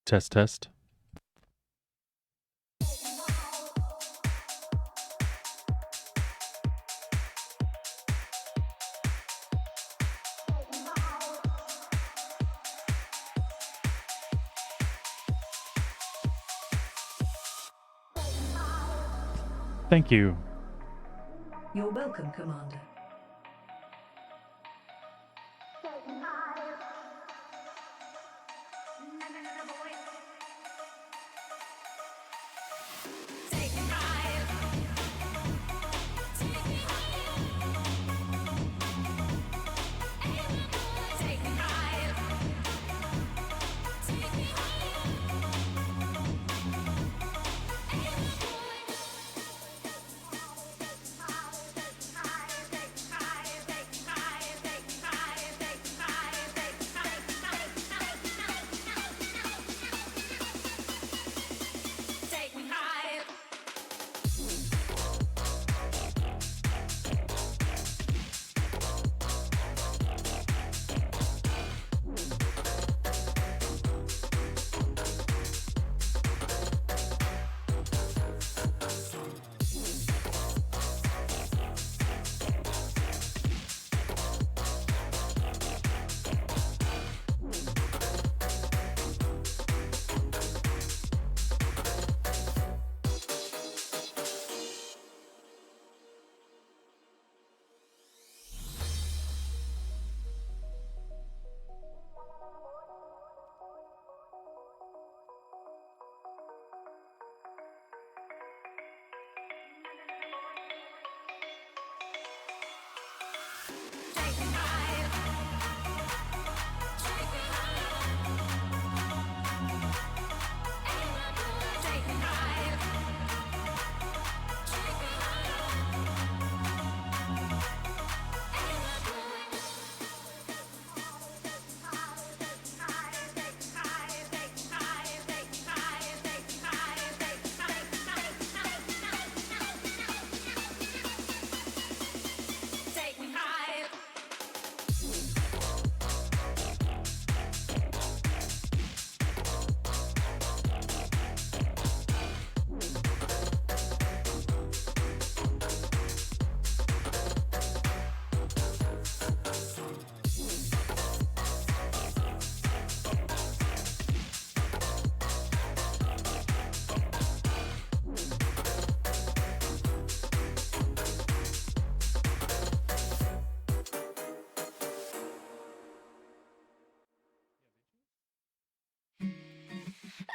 Test, test. Thank you. You're welcome, Commander.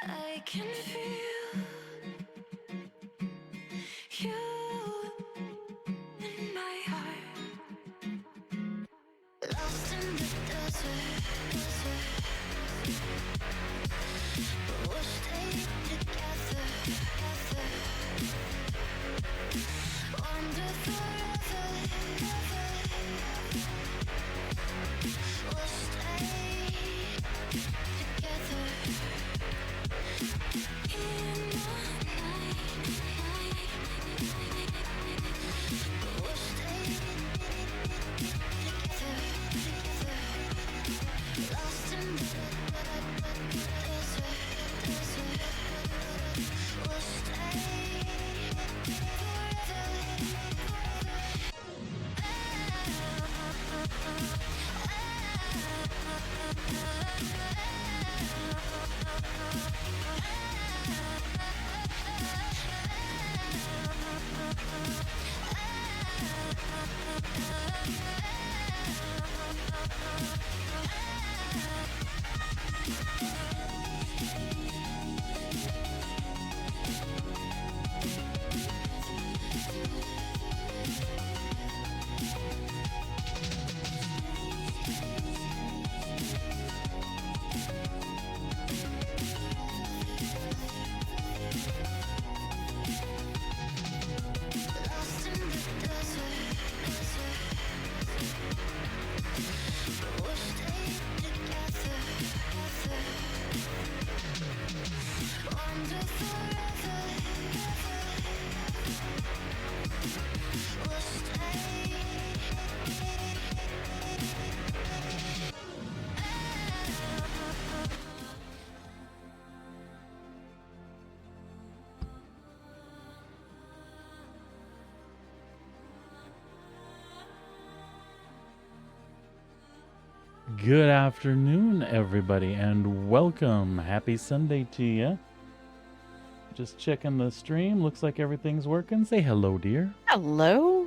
I can feel you in my heart, lost in the desert. We'll stay together, wander forever. We'll stay together in the night. We'll stay together, lost in the desert. We'll stay forever. Good afternoon, everybody, and welcome. Happy Sunday to you. Just checking the stream. Looks like everything's working. Say hello, dear. Hello?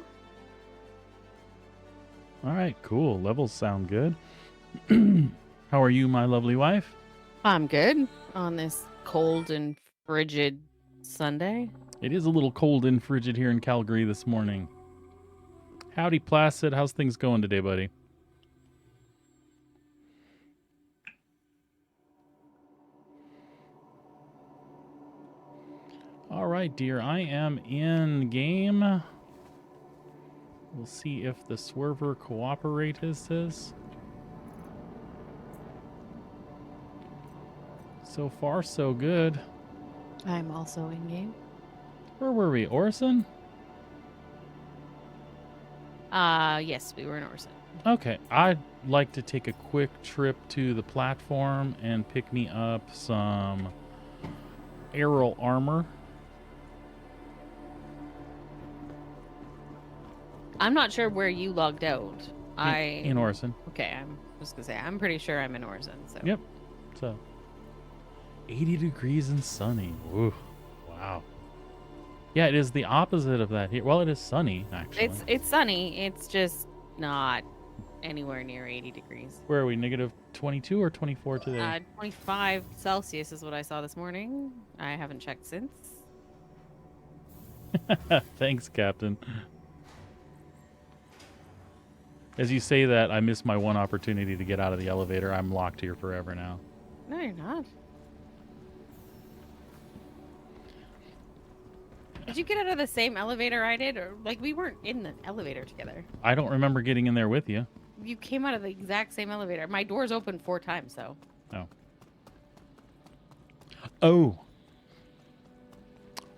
All right, cool. Levels sound good. How are you, my lovely wife? I'm good on this cold and frigid Sunday. It is a little cold and frigid here in Calgary this morning. Howdy, Placid. How's things going today, buddy? All right, dear. I am in game. We'll see if the swerver cooperates this. So far, so good. I'm also in game. Where were we? Orson? Yes, we were in Orson. Okay. I'd like to take a quick trip to the platform and pick me up some aerial armor. I'm not sure where you logged out. In Orson. Okay, I'm just gonna say I'm pretty sure I'm in Orson. So Yep. So 80 degrees and sunny. Woo. Wow. Yeah, it is the opposite of that here. Well, it is sunny, actually. it's sunny. It's just not anywhere near 80 degrees. Where are we? Negative 22 or 24 today? 25 Celsius is what I saw this morning. I haven't checked since. Thanks, Captain. As you say that, I missed my one opportunity to get out of the elevator. I'm locked here forever now. No, you're not. Did you get out of the same elevator I did? Or, like, we weren't in the elevator together. I don't remember getting in there with you. You came out of the exact same elevator. My door's open 4 times, so. Oh. Oh.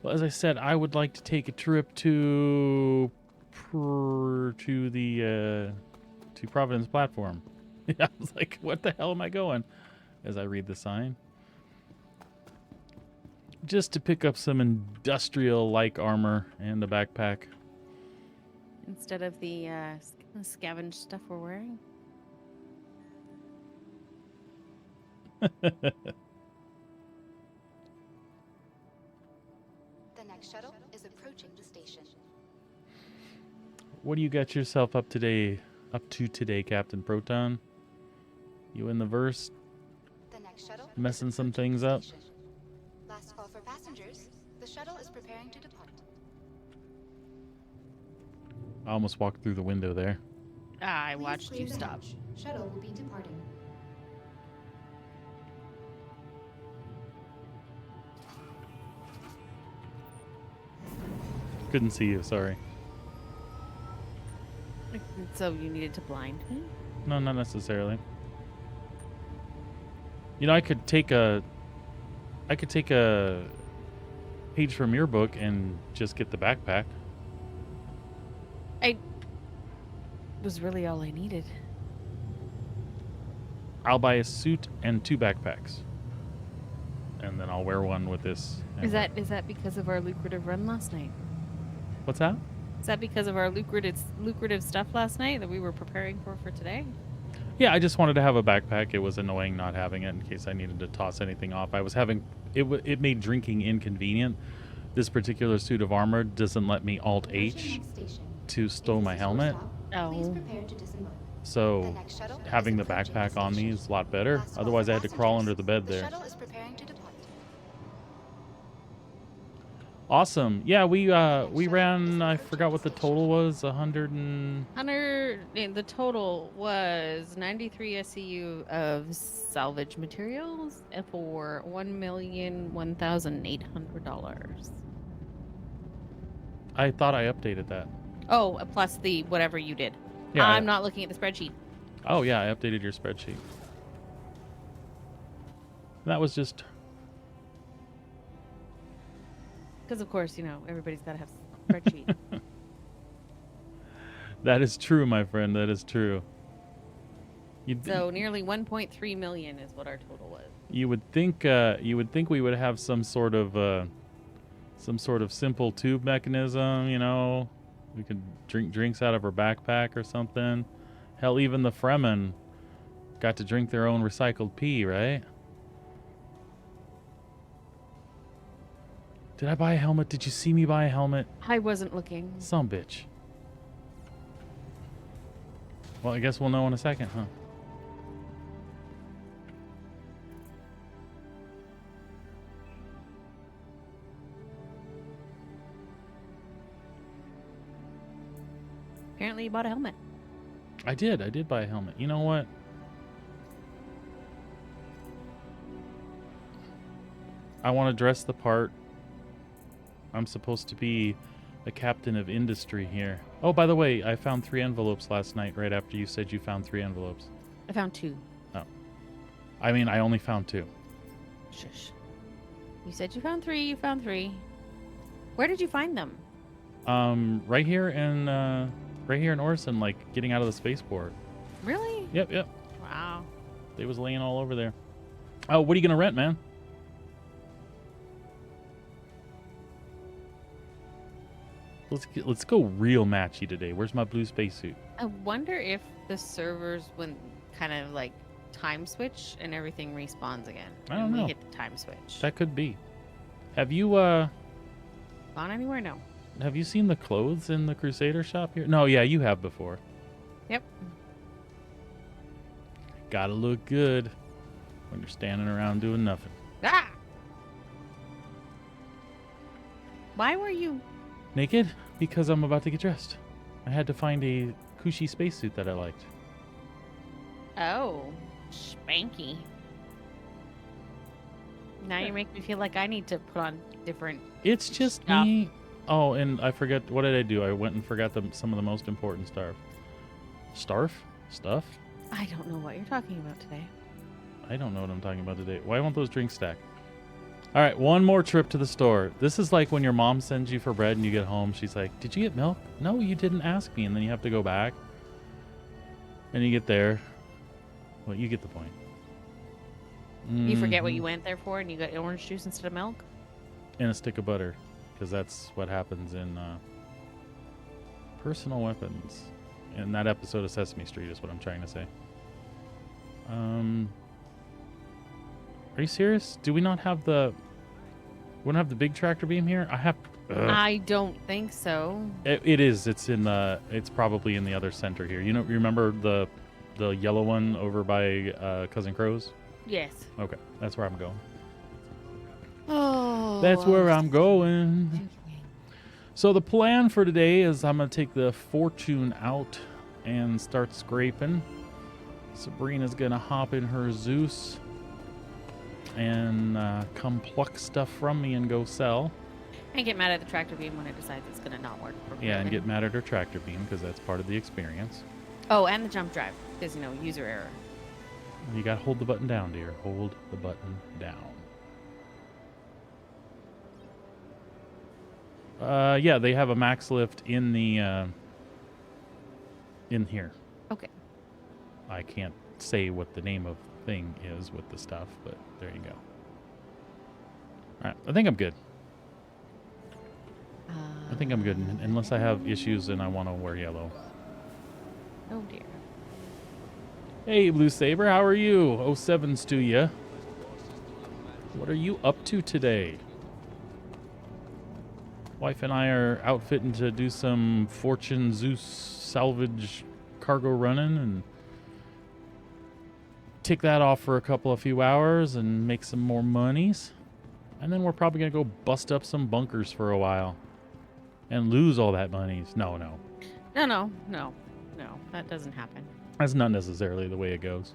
Well, as I said, I would like to take a trip to Providence platform. I was like, what the hell am I going? As I read the sign. Just to pick up some industrial-like armor and a backpack. Instead of the scavenge stuff we're wearing. The next shuttle is approaching the station. What do you got yourself up to today, Captain Proton? You in the verse? The next shuttle is Messing some approaching things the up? station. Last call for passengers. The shuttle is preparing to depart. I almost walked through the window there. I Please watched clear you the stop. hatch. Shuttle will be departing. Couldn't see you, sorry. So you needed to blind me? No, not necessarily. You know, I could take a page from your book and just get the backpack. Was really all I needed. I'll buy a suit and 2 backpacks. And then I'll wear one with this. Is that because of our lucrative run last night? What's that? Is that because of our lucrative stuff last night that we were preparing for today? Yeah, I just wanted to have a backpack. It was annoying not having it in case I needed to toss anything off. I was having it made drinking inconvenient. This particular suit of armor doesn't let me Alt H Approaching next station. to stow my helmet. Please Oh. prepare to disembark. The So next shuttle having the is approaching backpack on me station. is a lot better. Last call Otherwise, for I had to crawl passengers. under the bed The there. shuttle is preparing to depart. Awesome. Yeah, we ran. I forgot what the total was. 100 and The total was 93 SCU of salvage materials for $1,001,800. I thought I updated that. Oh, plus the whatever you did. Yeah. I'm not looking at the spreadsheet. Oh yeah, I updated your spreadsheet. That was just Because, of course, everybody's got to have a spreadsheet. that is true, my friend. That is true. So nearly 1.3 million is what our total was. You would think we would have some sort of simple tube mechanism, We could drink drinks out of her backpack or something. Hell, even the Fremen Got to drink their own recycled pee, right? Did I buy a helmet? Did you see me buy a helmet? I wasn't looking. Some bitch. Well, I guess we'll know in a second, huh? Apparently you bought a helmet. I did buy a helmet. You know what? I want to dress the part. I'm supposed to be a captain of industry here. Oh, by the way, I found 3 envelopes last night right after you said you found 3 envelopes. I found 2. Oh. I mean, I only found 2. Shush. You said you found 3. You found 3. Where did you find them? Right here in Orson, like getting out of the spaceport. Really? Yep. Wow. They was laying all over there. Oh, what are you gonna rent, man? Let's go real matchy today. Where's my blue spacesuit? I wonder if the servers would kind of like time switch and everything respawns again. I don't and know. We hit the time switch. That could be. Have you Gone anywhere? No. have you seen the clothes in the Crusader shop here? No, yeah, you have before. Yep. Gotta look good when you're standing around doing nothing. Ah! Why were you? Naked? Because I'm about to get dressed. I had to find a cushy spacesuit that I liked. Oh, spanky. Now you make me feel like I need to put on different. It's just Stuff. me. Oh, and I forgot. What did I do? I went and forgot some of the most important stuff. Stuff? I don't know what you're talking about today. I don't know what I'm talking about today. Why won't those drinks stack? All right, one more trip to the store. This is like when your mom sends you for bread and you get home. She's like, "Did you get milk?" "No, you didn't ask me." And then you have to go back. And you get there. Well, you get the point. You forget what Mhm. you went there for, and you got orange juice instead of milk. And a stick of butter, because that's what happens in Personal Weapons. In that episode of Sesame Street is what I'm trying to say. Are you serious? Do we not have the... We don't have the big tractor beam here? I have... I don't think so. It is. It's in the... It's probably in the other center here. You remember the yellow one over by Cousin Crow's? Yes. Okay, that's where I'm going. Oh. That's where I'm going. So the plan for today is I'm going to take the Fortune out and start scraping. Sabrina's going to hop in her Zeus and come pluck stuff from me and go sell. And get mad at the tractor beam when it decides it's going to not work. Yeah, and properly. get mad at her tractor beam because that's part of the experience. Oh, and the jump drive, because, user error. You got to hold the button down, dear. Hold the button down. Yeah, they have a max lift in the in here. Okay. I can't say what the name of thing is with the stuff, but there you go. All right, I think I'm good. I think I'm good, unless I have issues and I want to wear yellow. Oh, dear. Hey, Blue Saber, how are you? 07's to ya. What are you up to today? Wife and I are outfitting to do some Fortune Zeus salvage cargo running and tick that off for a few hours and make some more monies. And then we're probably going to go bust up some bunkers for a while and lose all that monies. No. No, that doesn't happen. That's not necessarily the way it goes.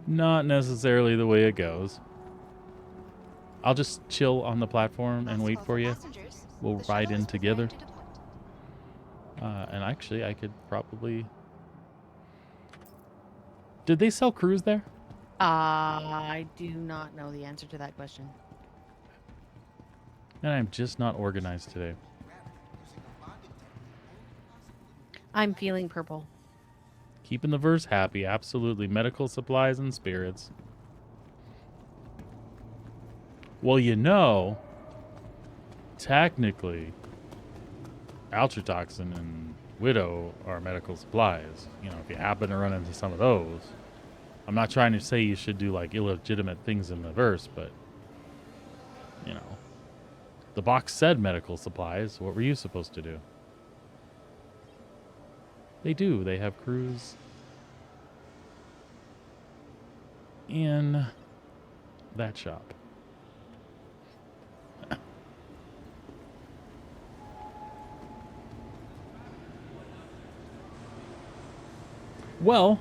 Not necessarily the way it goes. I'll just chill on the platform and wait for you. We'll ride in together. And actually, I could probably... Did they sell cruise there? I do not know the answer to that question. And I'm just not organized today. I'm feeling purple. Keeping the verse happy, absolutely. Medical supplies and spirits. Well, technically, ultratoxin and Widow are medical supplies. You know, if you happen to run into some of those, I'm not trying to say you should do like illegitimate things in the verse, but you know, the box said medical supplies. What were you supposed to do? They do. They have crews in that shop. Well,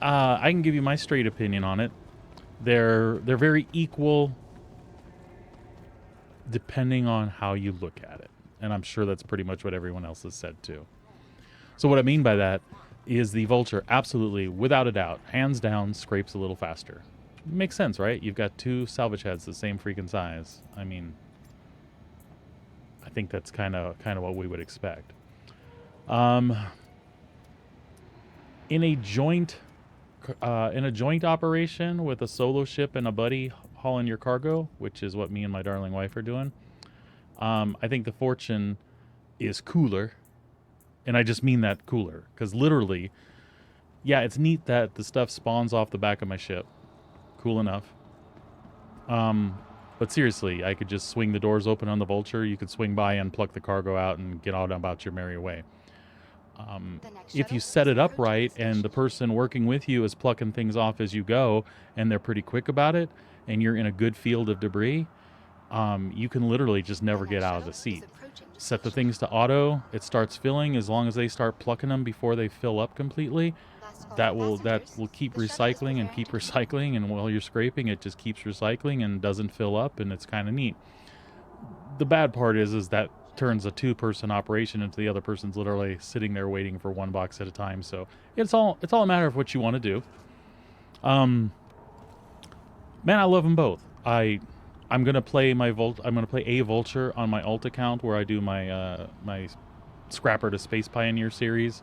I can give you my straight opinion on it. They're very equal depending on how you look at it. And I'm sure that's pretty much what everyone else has said too. So what I mean by that is the Vulture absolutely, without a doubt, hands down, scrapes a little faster. Makes sense, right? You've got two salvage heads the same freaking size. I mean, I think that's kind of what we would expect. In a joint operation with a solo ship and a buddy hauling your cargo, which is what me and my darling wife are doing, I think the Fortune is cooler. And I just mean that cooler, because literally, yeah, it's neat that the stuff spawns off the back of my ship. Cool enough. But seriously, I could just swing the doors open on the Vulture. You could swing by and pluck the cargo out and get on about your merry way. If you set it up right and the person working with you is plucking things off as you go, and they're pretty quick about it, and you're in a good field of debris, you can literally just never get out of the seat. Set the things to auto, it starts filling. As long as they start plucking them before they fill up completely, that will keep recycling and keep recycling, and while you're scraping, it just keeps recycling and doesn't fill up, and it's kind of neat. The bad part is that turns a two-person operation into the other person's literally sitting there waiting for one box at a time. So it's all a matter of what you want to do. Man, I love them both. I'm gonna play a Vulture on my alt account where I do my my Scrapper to Space Pioneer series.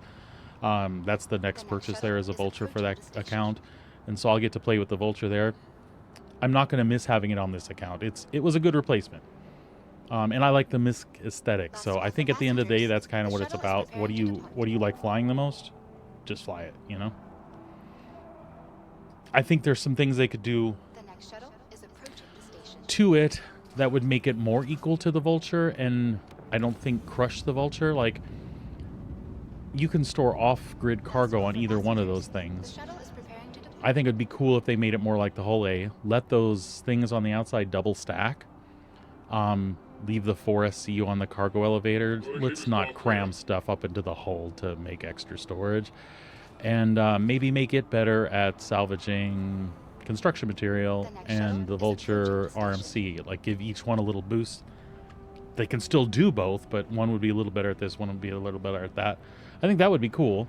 That's the next purchase there is a Vulture for that account, and so I'll get to play with the Vulture there. I'm not gonna miss having it on this account. It was a good replacement, and I like the MISC aesthetic. So I think at the end of the day, that's kind of what it's about. What do you like flying the most? Just fly it, you know. I think there's some things they could do to it that would make it more equal to the Vulture, and I don't think crush the Vulture. Like, you can store off-grid cargo on either one of those things. I think it'd be cool if they made it more like the Hull A. Let those things on the outside double stack. Leave the 4SCU on the cargo elevator. Let's not cram stuff up into the hull to make extra storage. And maybe make it better at salvaging construction material and the Vulture RMC. Like, give each one a little boost. They can still do both, but one would be a little better at this, one would be a little better at that. I think that would be cool.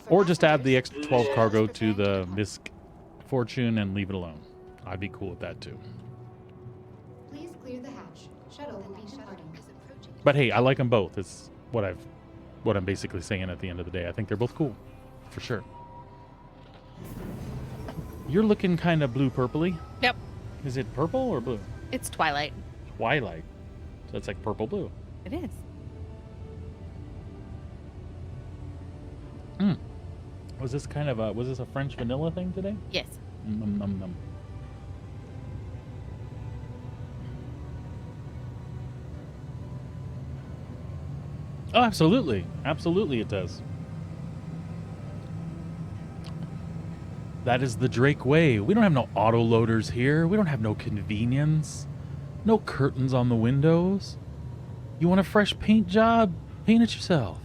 Or just add the extra 12 cargo to the MISC Fortune and leave it alone. I'd be cool with that too. Please clear the hatch. Shuttle will be departing. But hey, I like them both. It's what I'm basically saying at the end of the day. I think they're both cool, for sure. You're looking kind of blue-purpley. Yep. Is it purple or blue? It's Twilight. Twilight. So it's like purple-blue. It is. Was this kind of was this a French vanilla thing today? Yes. Num, num, num. Oh, absolutely. Absolutely it does. That is the Drake way. We don't have no auto loaders here. We don't have no convenience. No curtains on the windows. You want a fresh paint job? Paint it yourself.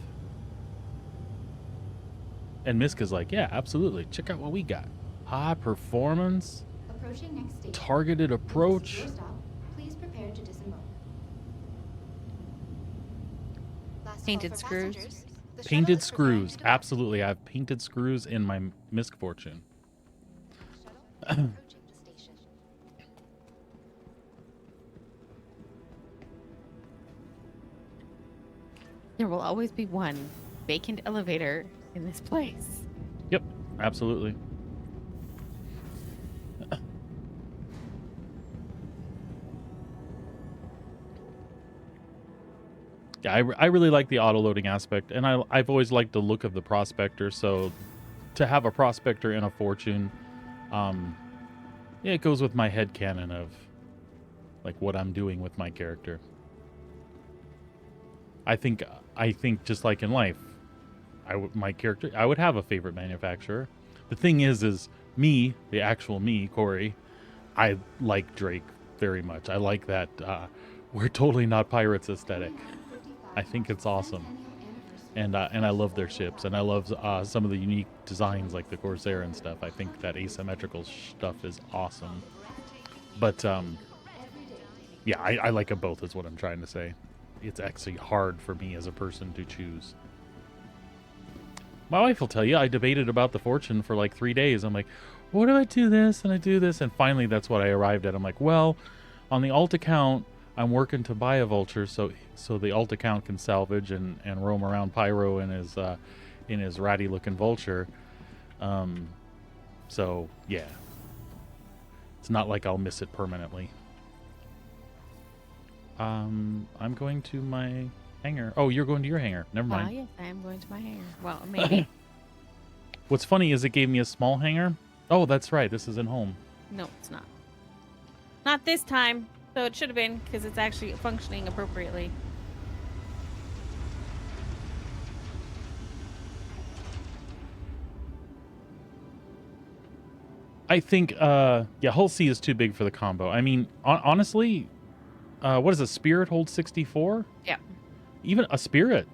And Miska's like, yeah, absolutely. Check out what we got. High performance. Approaching next station. Targeted approach. This is your stop. Please prepare to disembark. Last Painted call for screws. passengers. The shuttle Painted is preparing screws. to depart. Absolutely. I have painted screws in my MISC Fortune. Shuttle is approaching the station. There will always be one vacant elevator in this place. Yep, absolutely. Yeah, I really like the auto-loading aspect, and I've always liked the look of the Prospector, so to have a Prospector in a Fortune, yeah, it goes with my headcanon of, like, what I'm doing with my character. I think just like in life, my character, I would have a favorite manufacturer. The thing is me, the actual me, Corey, I like Drake very much. I like that we're totally not pirates aesthetic. I think it's awesome, and I love their ships, and I love some of the unique designs like the Corsair and stuff. I think that asymmetrical stuff is awesome. But yeah, I like them both. Is what I'm trying to say. It's actually hard for me as a person to choose. My wife will tell you I debated about the Fortune for like 3 days. I'm like, what do I do this and I do this, and finally that's what I arrived at. I'm like, well, on the alt account, I'm working to buy a Vulture so the alt account can salvage and roam around Pyro in his ratty looking Vulture. So yeah, it's not like I'll miss it permanently. I'm going to my hangar. Oh, you're going to your hangar. Never mind. Yes, I am going to my hangar. Well, maybe. What's funny is it gave me a small hangar. Oh, that's right. This isn't home. No, it's not. Not this time. So it should have been, because it's actually functioning appropriately. I think, yeah, Hull C is too big for the combo. I mean, honestly, what is a Spirit hold 64? Yeah. Even a Spirit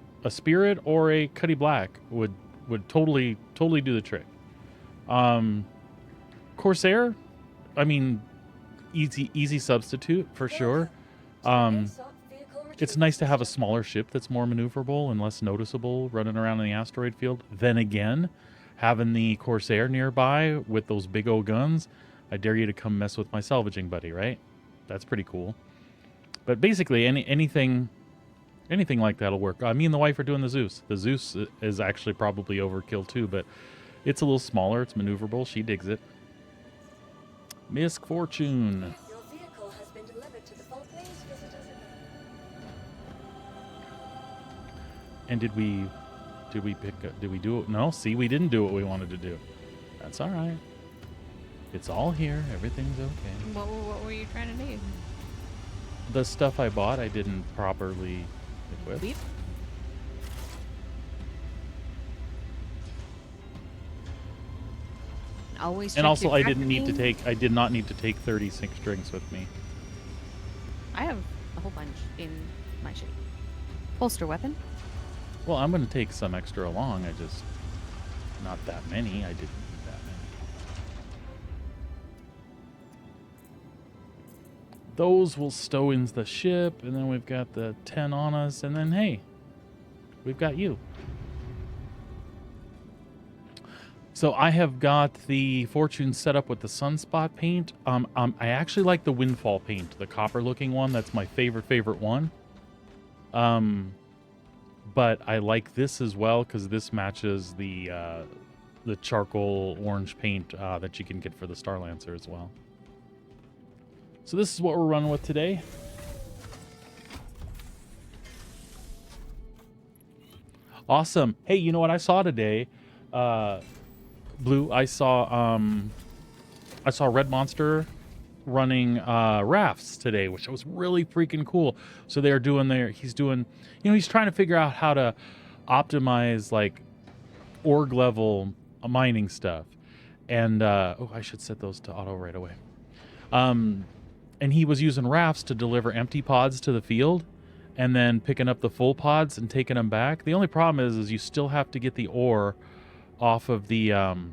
or a Cuddy Black would totally do the trick. Corsair, I mean, easy substitute for sure. It's nice to have a smaller ship that's more maneuverable and less noticeable running around in the asteroid field. Then again, having the Corsair nearby with those big old guns, I dare you to come mess with my salvaging buddy, right? That's pretty cool. But basically, anything like that'll work. Me and the wife are doing the Zeus. The Zeus is actually probably overkill too, but it's a little smaller. It's maneuverable. She digs it. Miss Fortune. Your vehicle has been delivered to the Falklands Visitor Center. And did we do it? No, see, we didn't do what we wanted to do. That's all right. It's all here. Everything's okay. What were you trying to do? The stuff I bought, I didn't properly equip. Leave? Always. And check also, your I did not need to take 36 drinks with me. I have a whole bunch in my shape. Holster weapon? Well, I'm going to take some extra along. Not that many. I didn't need that many. Those will stow in the ship, and then we've got the 10 on us, and then, hey, we've got you. So I have got the Fortune set up with the Sunspot paint. I actually like the Windfall paint, the copper-looking one. That's my favorite one. But I like this as well because this matches the charcoal orange paint that you can get for the Star Lancer as well. So this is what we're running with today. Awesome. Hey, you know what I saw today? Blue, I saw Red Monster running rafts today, which was really freaking cool. So they're doing he's trying to figure out how to optimize like org level mining stuff. And I should set those to auto right away. And he was using rafts to deliver empty pods to the field and then picking up the full pods and taking them back. The only problem is you still have to get the ore off of the off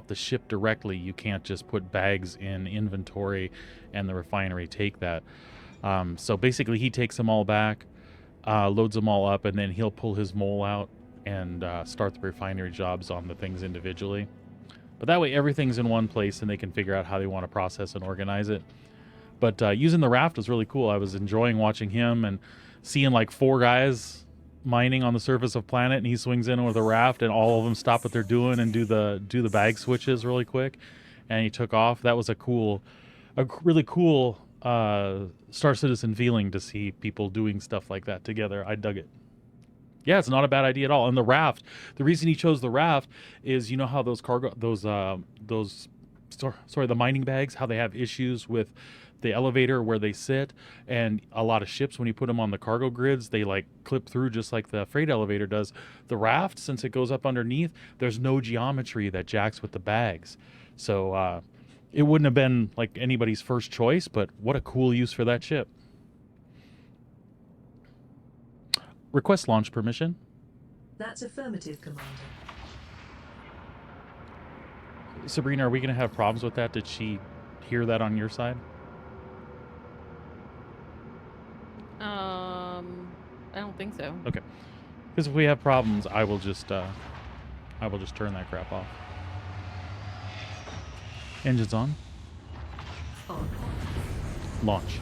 the ship directly. You can't just put bags in inventory and the refinery take that. So basically he takes them all back, loads them all up, and then he'll pull his mole out and start the refinery jobs on the things individually. But that way everything's in one place and they can figure out how they want to process and organize it. But using the raft was really cool. I was enjoying watching him and seeing like 4 guys mining on the surface of planet, and he swings in with a raft and all of them stop what they're doing and do the bag switches really quick, and he took off. That was a really cool Star Citizen feeling to see people doing stuff like that together. I dug it. Yeah, it's not a bad idea at all. And the raft, the reason he chose the raft is, you know how those the mining bags, how they have issues with the elevator where they sit, and a lot of ships, when you put them on the cargo grids, they like clip through just like the freight elevator does. The raft, since it goes up underneath, there's no geometry that jacks with the bags. So it wouldn't have been like anybody's first choice, but what a cool use for that ship. Request launch permission. That's affirmative, Commander. Sabrina, are we going to have problems with that? Did she hear that on your side? I don't think so. Okay. Because if we have problems, I will just turn that crap off. Engines on. On. Launch.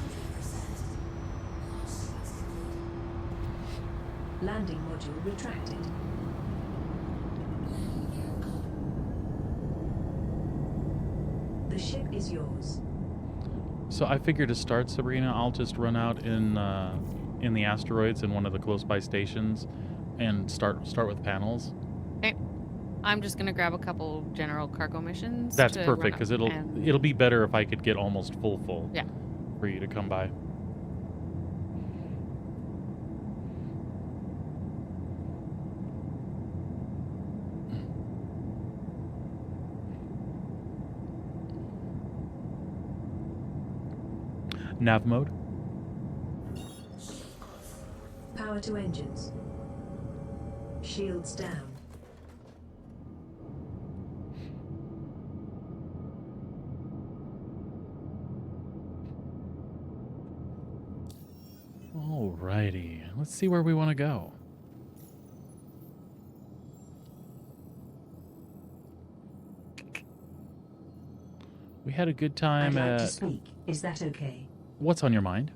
Landing module retracted. The ship is yours. So I figure to start, Sabrina, I'll just run out in the asteroids in one of the close by stations and start with panels. Okay. I'm just gonna grab a couple general cargo missions. That's to perfect, run because up it'll and- be better if I could get almost full. Yeah. For you to come by. Nav mode. Power to engines. Shields down. Alrighty, let's see where we want to go. We had a good time I'd like to at... speak. Is that okay? What's on your mind?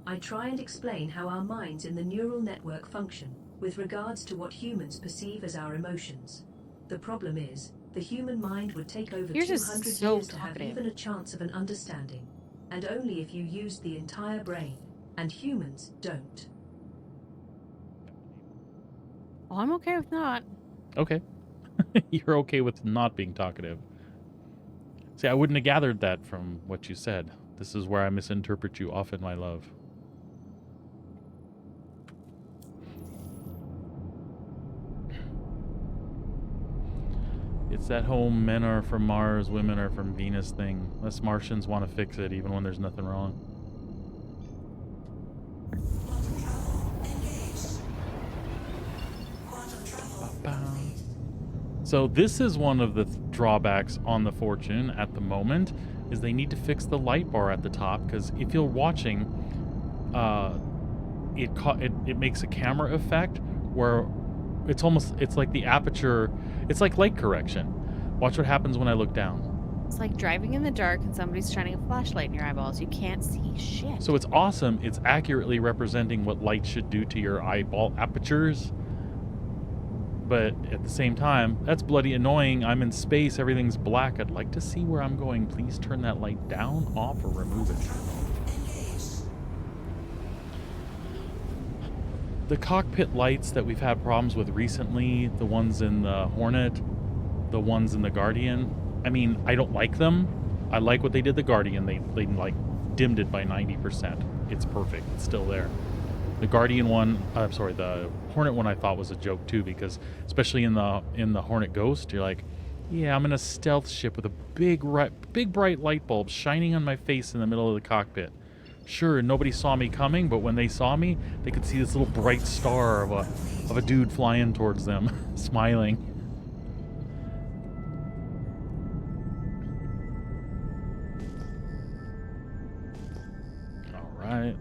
I try and explain how our minds in the neural network function with regards to what humans perceive as our emotions. The problem is, the human mind would take over Yours is 200 so years to have talkative. even a chance of an understanding, and only if you used the entire brain, and humans don't. Oh, I'm okay with not. Okay. You're okay with not being talkative. See, I wouldn't have gathered that from what you said. This is where I misinterpret you often, my love. It's that whole men are from Mars, women are from Venus thing. Us Martians want to fix it even when there's nothing wrong. So this is one of the drawbacks on the Fortune at the moment, is they need to fix the light bar at the top, because if you're watching, it makes a camera effect where it's like the aperture, it's like light correction. Watch what happens when I look down. It's like driving in the dark and somebody's shining a flashlight in your eyeballs. You can't see shit. So it's awesome. It's accurately representing what light should do to your eyeball apertures. But at the same time, that's bloody annoying. I'm in space, everything's black. I'd like to see where I'm going. Please turn that light down, off, or remove it. The cockpit lights that we've had problems with recently, the ones in the Hornet, the ones in the Guardian, I mean, I don't like them. I like what they did the Guardian. They like dimmed it by 90%. It's perfect. It's still there. The Guardian one, the Hornet one I thought was a joke too, because especially in the Hornet Ghost, you're like, yeah, I'm in a stealth ship with a big bright light bulb shining on my face in the middle of the cockpit. Sure, nobody saw me coming, but when they saw me, they could see this little bright star of a dude flying towards them, smiling. All right.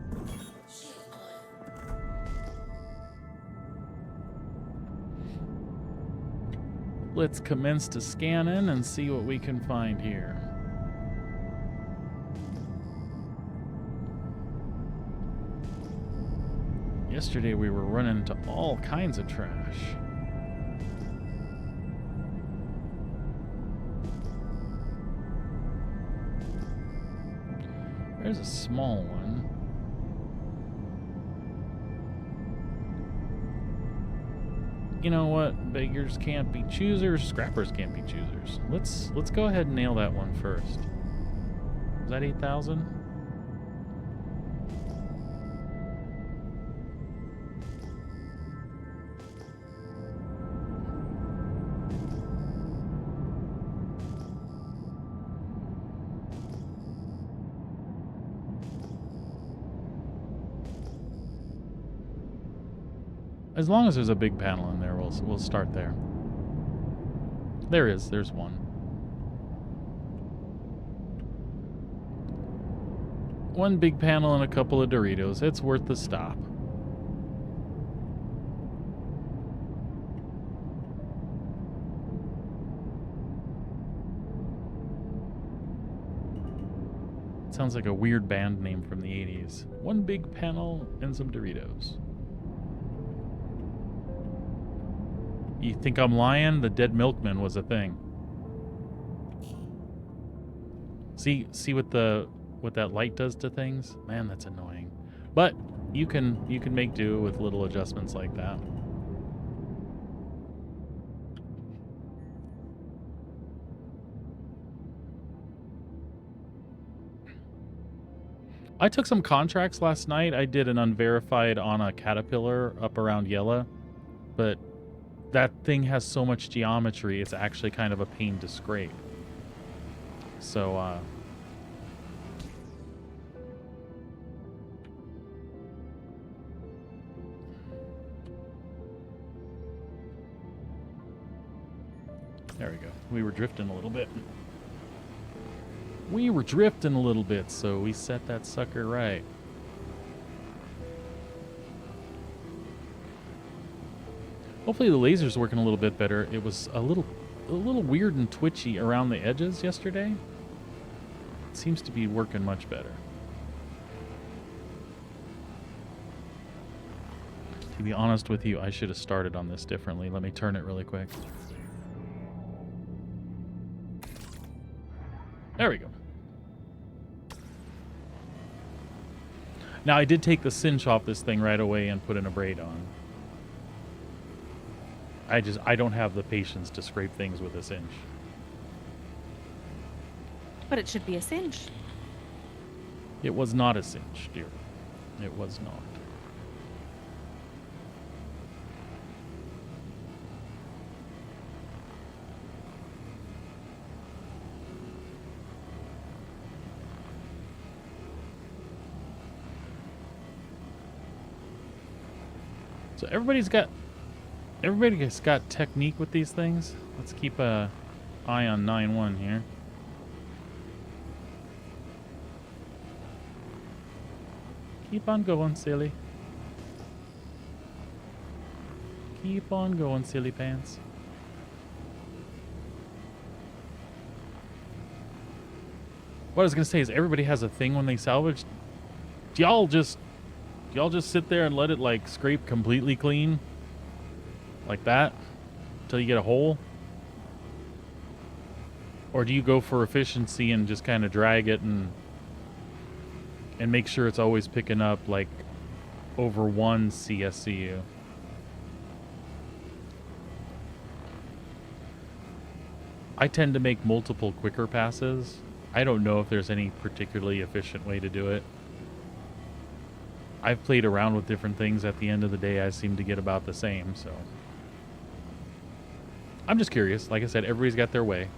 Let's commence to scanning and see what we can find here. Yesterday we were running into all kinds of trash. There's a small one. You know what? Beggars can't be choosers. Scrappers can't be choosers. Let's go ahead and nail that one first. Is that 8,000? As long as there's a big panel in there, we'll start there. There's one. One big panel and a couple of Doritos. It's worth the stop. Sounds like a weird band name from the 80s. One big panel and some Doritos. You think I'm lying? The Dead Milkman was a thing. See what that light does to things? Man, that's annoying. But you can make do with little adjustments like that. I took some contracts last night. I did an unverified on a Caterpillar up around Yella, but that thing has so much geometry, it's actually kind of a pain to scrape. So, there we go. We were drifting a little bit. So we set that sucker right. Hopefully the laser's working a little bit better. It was a little weird and twitchy around the edges yesterday. It seems to be working much better. To be honest with you, I should have started on this differently. Let me turn it really quick. There we go. Now I did take the cinch off this thing right away and put in a braid on. I don't have the patience to scrape things with a cinch. But it should be a cinch. It was not a cinch, dear. It was not. So everybody's got technique with these things. Let's keep a eye on 9-1 here. Keep on going, silly. Keep on going, silly pants. What I was gonna say is everybody has a thing when they salvage. Do y'all just sit there and let it like scrape completely clean? Like that? Until you get a hole? Or do you go for efficiency and just kind of drag it and make sure it's always picking up like over 1 CSCU? I tend to make multiple quicker passes. I don't know if there's any particularly efficient way to do it. I've played around with different things. At the end of the day, I seem to get about the same, so I'm just curious. Like I said, everybody's got their way.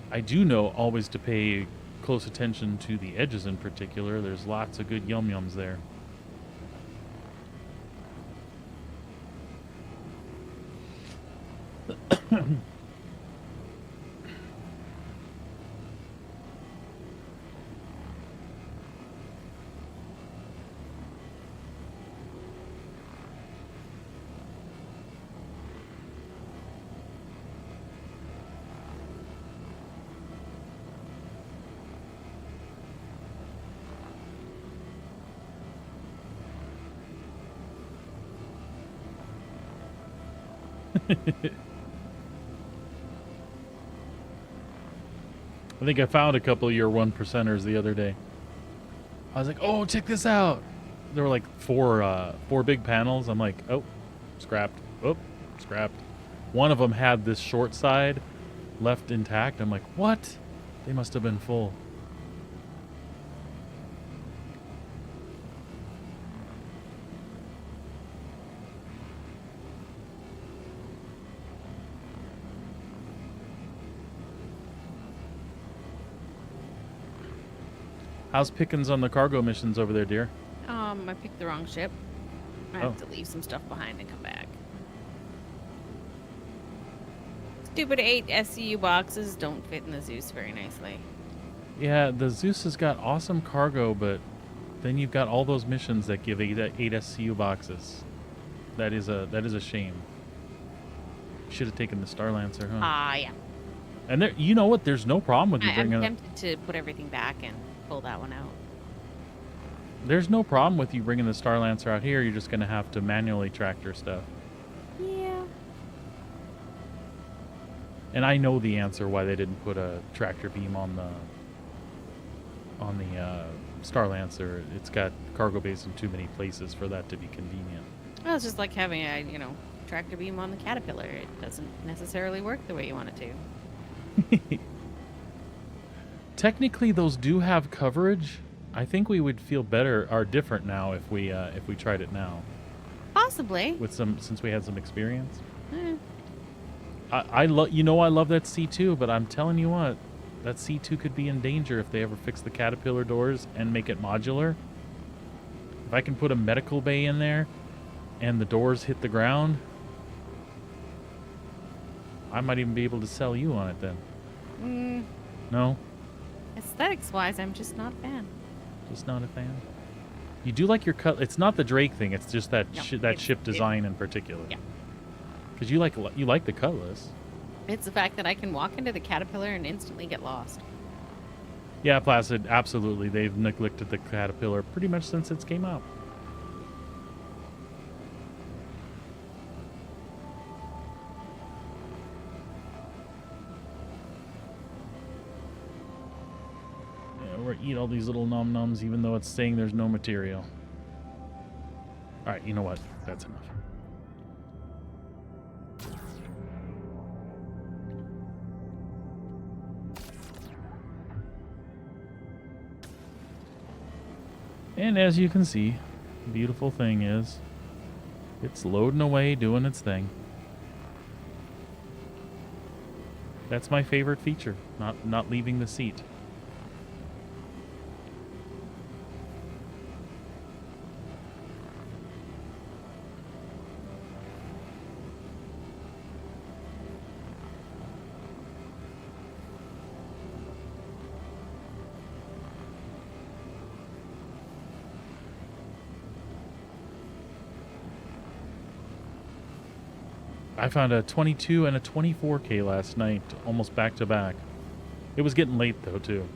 I do know always to pay close attention to the edges in particular. There's lots of good yum-yums there. I think I found a couple of your 1%ers the other day. I was like, oh, check this out. There were like four big panels. I'm like, oh, scrapped. Oh, scrapped. One of them had this short side left intact. I'm like, what? They must have been full. How's pickings on the cargo missions over there, dear? I picked the wrong ship. I have to leave some stuff behind and come back. Stupid 8 SCU boxes don't fit in the Zeus very nicely. Yeah, the Zeus has got awesome cargo, but then you've got all those missions that give 8 SCU boxes. That is a shame. Should have taken the Star Lancer, huh? Yeah. And there, you know what? There's no problem with you I'm bringing. tempted to put everything back and pull that one out. There's no problem with you bringing the Star Lancer out here. You're just gonna have to manually tractor stuff. Yeah. And I know the answer why they didn't put a tractor beam on the Star Lancer. It's got cargo bays in too many places for that to be convenient. Well, it's just like having a, tractor beam on the Caterpillar. It doesn't necessarily work the way you want it to. Technically, those do have coverage. I think we would feel better or different now if we tried it now. Possibly. Since we had some experience. Eh. I love that C2, but I'm telling you what, that C2 could be in danger if they ever fix the Caterpillar doors and make it modular. If I can put a medical bay in there and the doors hit the ground, I might even be able to sell you on it then. No? Aesthetics-wise, I'm just not a fan. Just not a fan? You do like your cut. It's not the Drake thing. It's just that No, ship design in particular. Yeah. Because you like the Cutlass. It's the fact that I can walk into the Caterpillar and instantly get lost. Yeah, Placid, absolutely. They've neglected the Caterpillar pretty much since it came out. Yeah, we're eat all these little num-nums even though it's saying there's no material. Alright, you know what? That's enough. And as you can see, the beautiful thing is, it's loading away, doing its thing. That's my favorite feature, not leaving the seat. I found a 22 and a 24K last night, almost back to back. It was getting late though, too.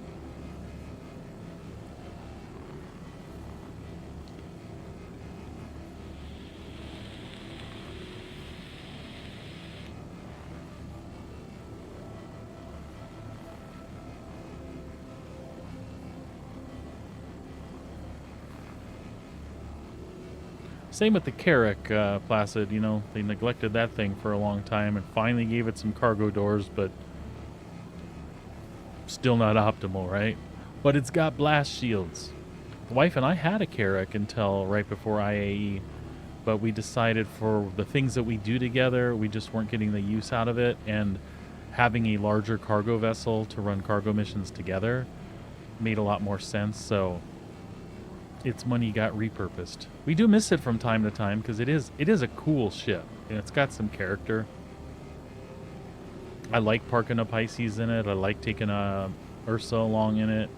Same with the Carrack, Placid. You know, they neglected that thing for a long time and finally gave it some cargo doors, but still not optimal, right? But it's got blast shields. The wife and I had a Carrack until right before IAE, but we decided for the things that we do together, we just weren't getting the use out of it, and having a larger cargo vessel to run cargo missions together made a lot more sense, so its money got repurposed. We do miss it from time to time because it is a cool ship and it's got some character. I like parking a Pisces in it. I like taking a Ursa along in it.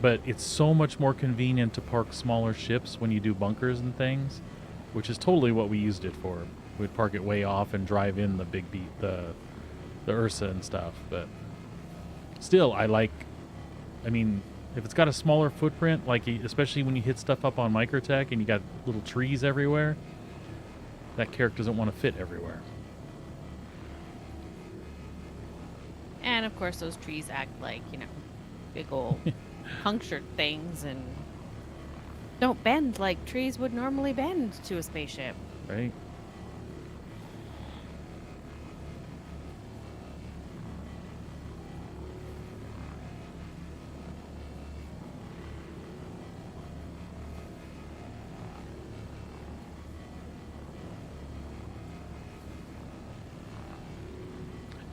But it's so much more convenient to park smaller ships when you do bunkers and things, which is totally what we used it for. We'd park it way off and drive in the big beat, the Ursa and stuff. But still, I mean, if it's got a smaller footprint, like especially when you hit stuff up on Microtech and you got little trees everywhere, that character doesn't want to fit everywhere. And of course, those trees act like, big old punctured things and don't bend like trees would normally bend to a spaceship. Right?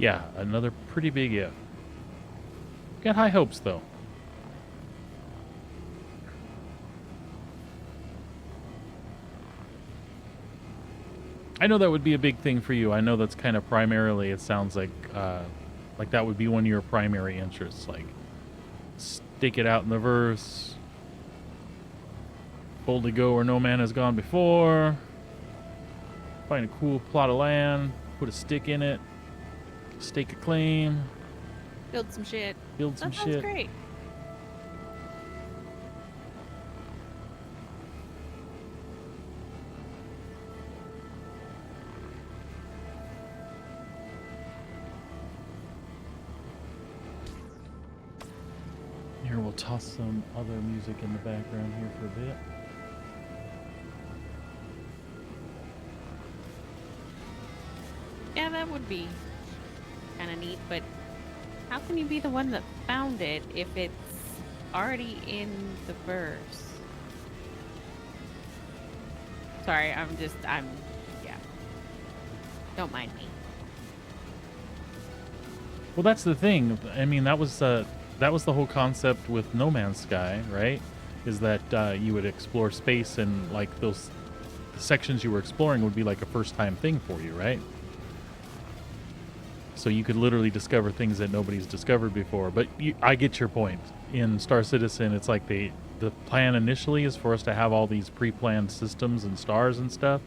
Yeah, another pretty big if. Got high hopes, though. I know that would be a big thing for you. I know that's kind of primarily, it sounds like that would be one of your primary interests. Like, stake it out in the verse, boldly go where no man has gone before, find a cool plot of land, put a stick in it, stake a claim, Build some shit. build some That sounds shit. great. Here, we'll toss some other music in the background here for a bit. Yeah, that would be kind of neat, but how can you be the one that found it if it's already in the verse? Sorry, yeah. Don't mind me. Well, that's the thing. I mean, that was the whole concept with No Man's Sky, right? Is that you would explore space and like the sections you were exploring would be like a first-time thing for you, right? So you could literally discover things that nobody's discovered before. But I get your point. In Star Citizen, it's like the plan initially is for us to have all these pre-planned systems and stars and stuff.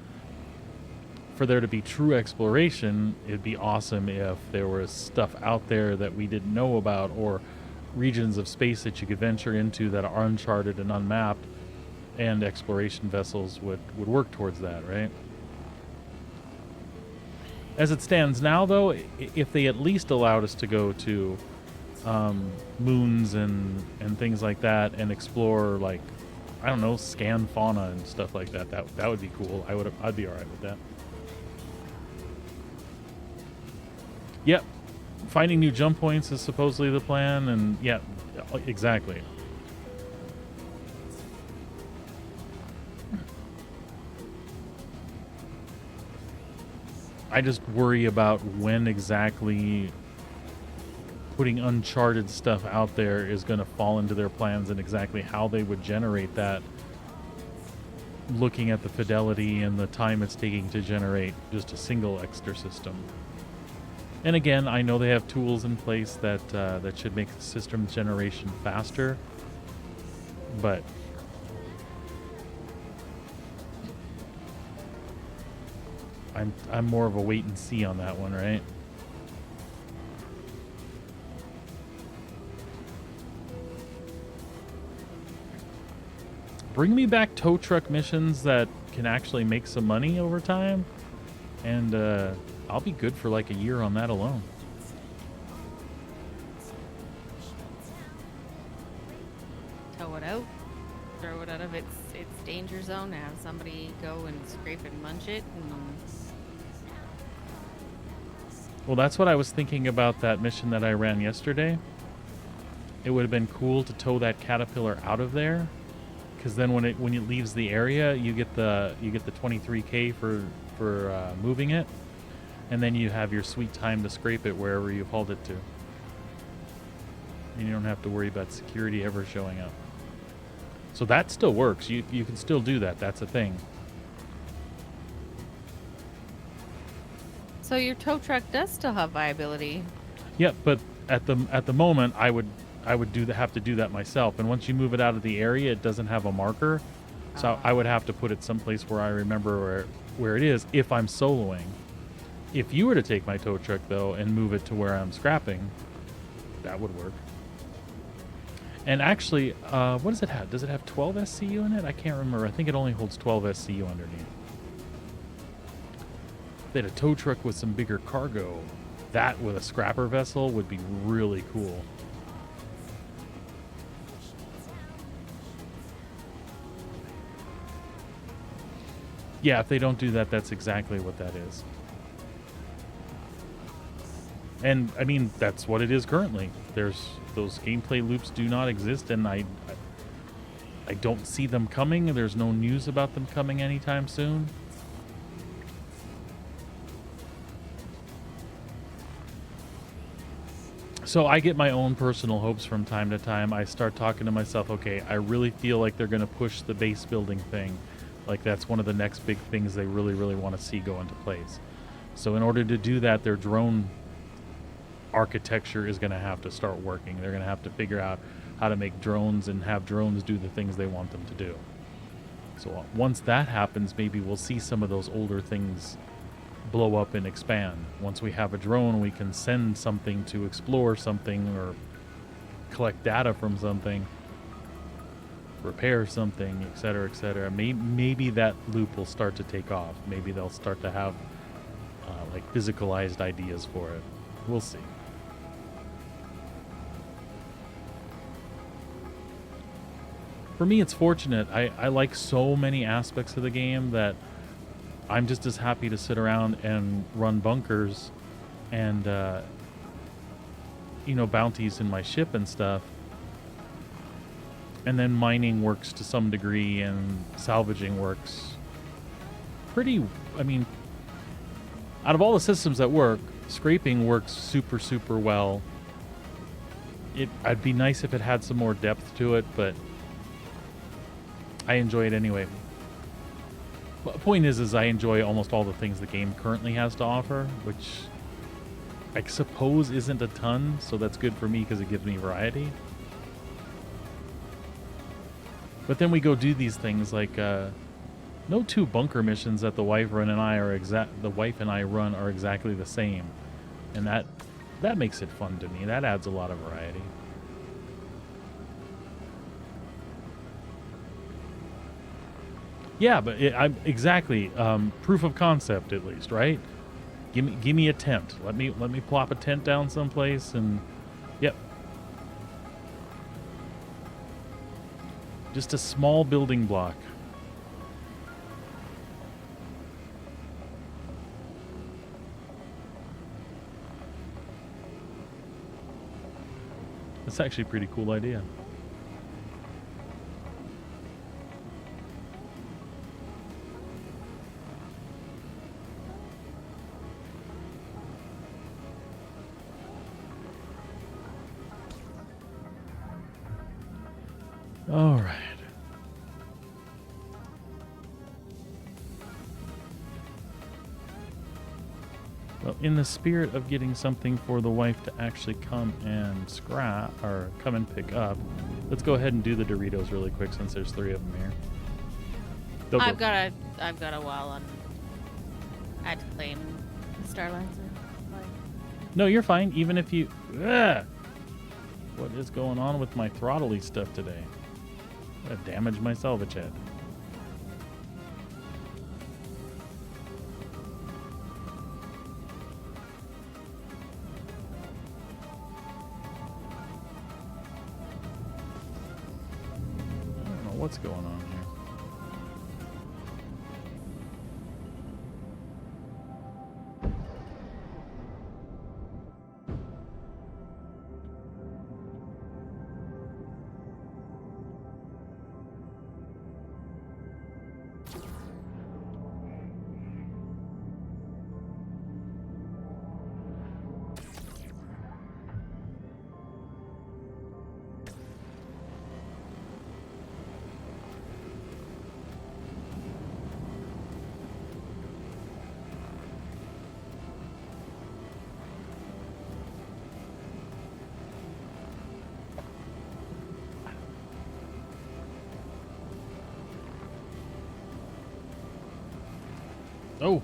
For there to be true exploration, it'd be awesome if there was stuff out there that we didn't know about, or regions of space that you could venture into that are uncharted and unmapped, and exploration vessels would work towards that, right? As it stands now, though, if they at least allowed us to go to moons and things like that and explore, like, I don't know, scan fauna and stuff like that, that would be cool. I'd be all right with that. Yep. Finding new jump points is supposedly the plan, and yeah, exactly. I just worry about when exactly putting uncharted stuff out there is going to fall into their plans, and exactly how they would generate that, looking at the fidelity and the time it's taking to generate just a single extra system. And again, I know they have tools in place that that should make the system generation faster, but I'm more of a wait and see on that one, right? Bring me back tow truck missions that can actually make some money over time, and I'll be good for like a year on that alone. Tow it out, throw it out of its danger zone, have somebody go and scrape and munch it, and Well, that's what I was thinking about that mission that I ran yesterday. It would have been cool to tow that caterpillar out of there, because then when it leaves the area, you get the 23K for moving it, and then you have your sweet time to scrape it wherever you've hauled it to. And you don't have to worry about security ever showing up. So that still works. You can still do that. That's a thing. so your tow truck does still have viability. Yeah, but at the moment, I would have to do that myself. And once you move it out of the area, it doesn't have a marker, so I would have to put it someplace where I remember where it is if I'm soloing. If you were to take my tow truck though and move it to where I'm scrapping, that would work. And actually, what does it have? Does it have 12 SCU in it? I can't remember. I think it only holds 12 SCU underneath. They had a tow truck with some bigger cargo. That with a scrapper vessel would be really cool. Yeah, if they don't do that, that's exactly what that is. And I mean, that's what it is currently. There's those gameplay loops do not exist, and I don't see them coming. There's no news about them coming anytime soon. So I get my own personal hopes from time to time. I start talking to myself, okay, I really feel like they're going to push the base building thing. Like that's one of the next big things they really, really want to see go into place. So in order to do that, their drone architecture is going to have to start working. They're going to have to figure out how to make drones and have drones do the things they want them to do. So once that happens, maybe we'll see some of those older things blow up and expand. Once we have a drone, we can send something to explore something or collect data from something, repair something, etc., etc. Maybe that loop will start to take off. Maybe they'll start to have like physicalized ideas for it. We'll see. For me, it's fortunate. I like so many aspects of the game that I'm just as happy to sit around and run bunkers and, you know, bounties in my ship and stuff. And then mining works to some degree and salvaging works pretty, I mean, out of all the systems that work, scraping works super, super well. I'd be nice if it had some more depth to it, but I enjoy it anyway. But the point is I enjoy almost all the things the game currently has to offer, which I suppose isn't a ton, so that's good for me because it gives me variety. But then we go do these things like no two bunker missions that the wife and I run are exactly the same, and that makes it fun to me. That adds a lot of variety. Yeah, but exactly proof of concept at least, right? Give me a tent. Let me plop a tent down someplace and yep. Just a small building block. That's actually a pretty cool idea. All right. Well, in the spirit of getting something for the wife to actually come and scrap or come and pick up, let's go ahead and do the Doritos really quick since there's 3 of them here. I've got a while on. I had to claim the Starlines. No, you're fine. Even if you. Ugh! What is going on with my throttly stuff today? I damaged my salvage head. I don't know what's going on here. Oh.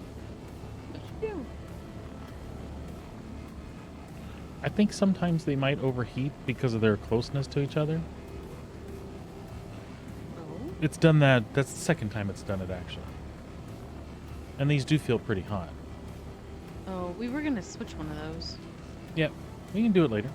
I think sometimes they might overheat because of their closeness to each other. Oh. It's done that. That's the second time it's done it, actually. And these do feel pretty hot. Oh, we were gonna switch one of those. Yep, we can do it later.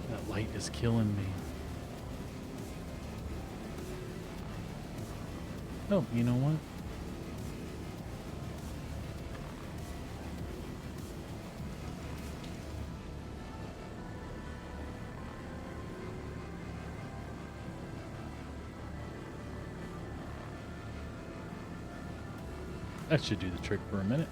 That light is killing me. Oh, you know what? That should do the trick for a minute.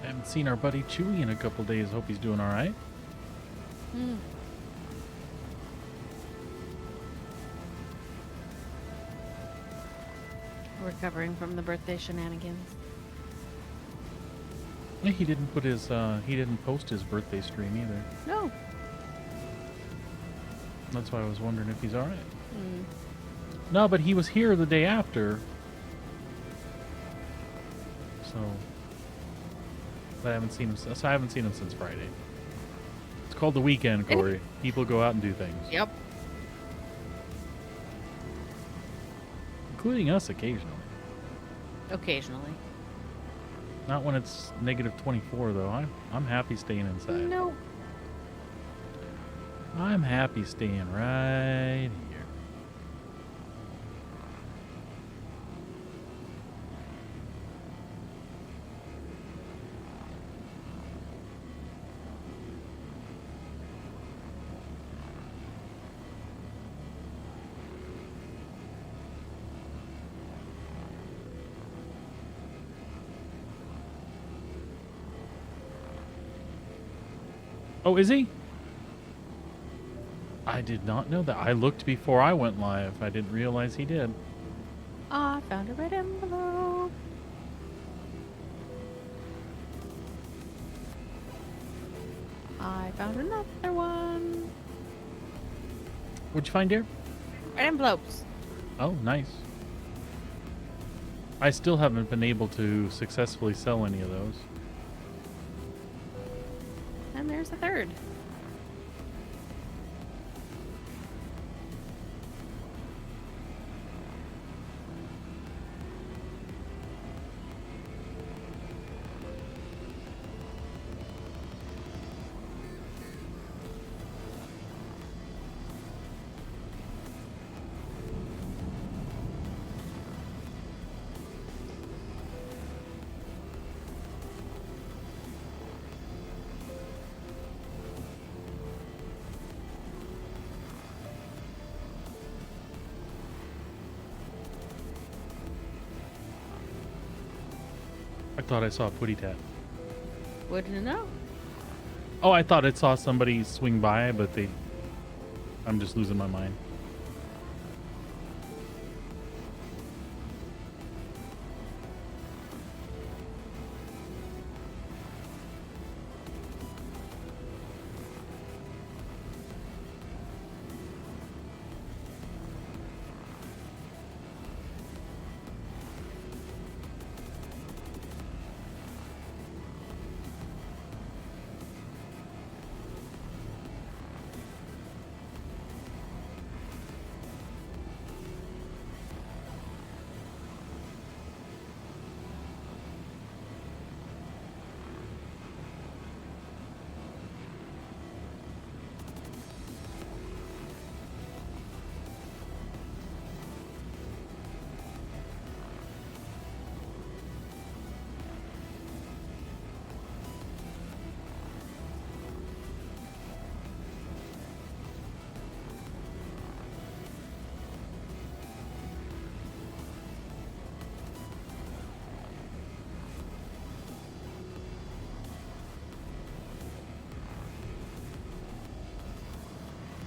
I haven't seen our buddy Chewy in a couple days. Hope he's doing all right. Hmm. Recovering from the birthday shenanigans. Yeah, he didn't put his he didn't post his birthday stream either. No. That's why I was wondering if he's all right. Hmm. No, but he was here the day after. So I haven't seen him. So I haven't seen him since Friday. It's called the weekend, Corey. People go out and do things, Yep. including us occasionally. Occasionally. Not when it's negative 24 though. I'm happy staying inside. No. I'm happy staying right here. Oh, is he? I did not know that. I looked before I went live. I didn't realize he did. I found a red envelope. I found another one. What'd you find, dear? Red envelopes. Oh, nice. I still haven't been able to successfully sell any of those. And there's a third. I thought I saw a putty tat. Wouldn't know. Oh, I thought I saw somebody swing by, but they... I'm just losing my mind.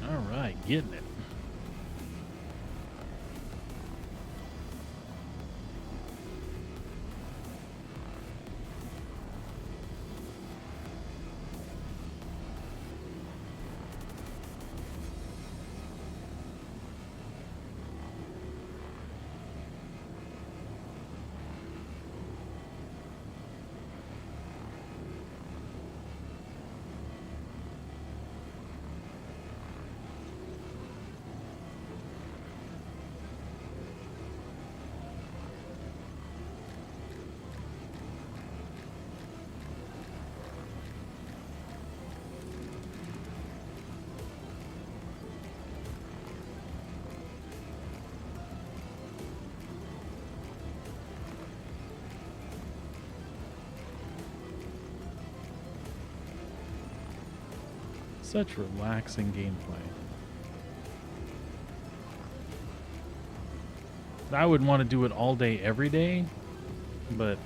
All right, getting it. Such relaxing gameplay. I would want to do it all day, every day, but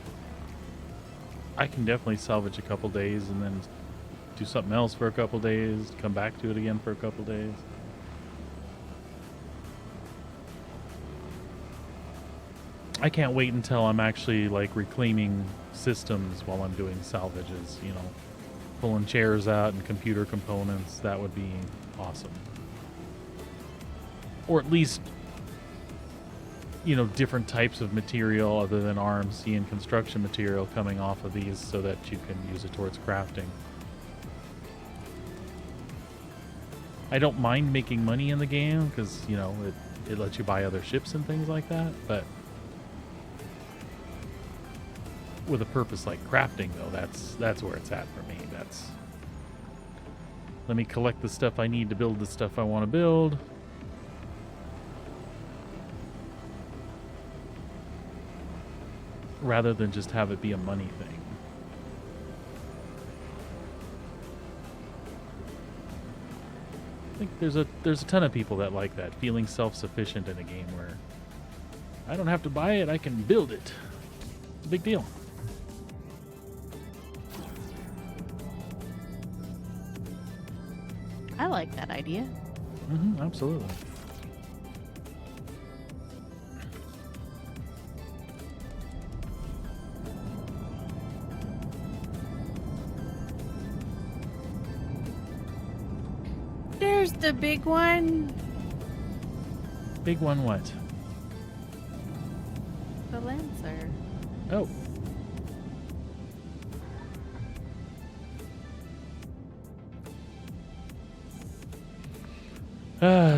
I can definitely salvage a couple days and then do something else for a couple days, come back to it again for a couple days. I can't wait until I'm actually like reclaiming systems while I'm doing salvages, you know, pulling chairs out and computer components. That would be awesome. Or at least, you know, different types of material other than RMC and construction material coming off of these so that you can use it towards crafting. I don't mind making money in the game because, you know, it lets you buy other ships and things like that, but with a purpose like crafting, though, that's where it's at for me. That's, let me collect the stuff I need to build the stuff I want to build. Rather than just have it be a money thing. I think there's a ton of people that like that, feeling self-sufficient in a game where I don't have to buy it, I can build it. It's a big deal. I like that idea. Mm-hmm, absolutely. There's the big one. Big one what? The Lancer. Oh.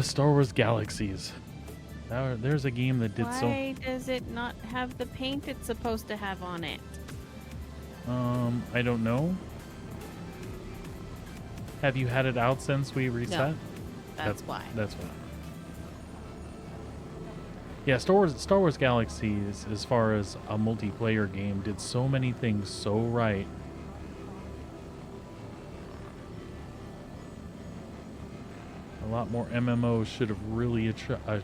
Star Wars Galaxies. There's a game that did Why does it not have the paint it's supposed to have on it? I don't know. Have you had it out since we reset? No, that's why. That's why. Yeah, Star Wars Galaxies, as far as a multiplayer game, did so many things so right. A lot more MMOs should have really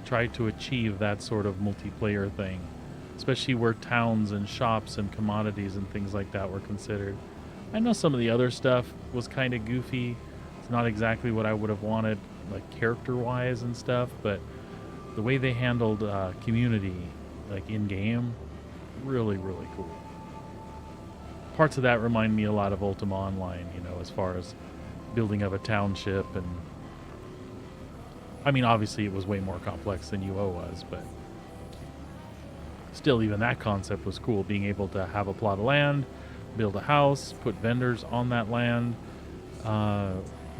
tried to achieve that sort of multiplayer thing, especially where towns and shops and commodities and things like that were considered. I know some of the other stuff was kind of goofy. It's not exactly what I would have wanted, like character-wise and stuff, but the way they handled community, like in-game, really, really cool. Parts of that remind me a lot of Ultima Online, you know, as far as building of a township. And I mean, obviously it was way more complex than UO was, but still, even that concept was cool, being able to have a plot of land, build a house, put vendors on that land,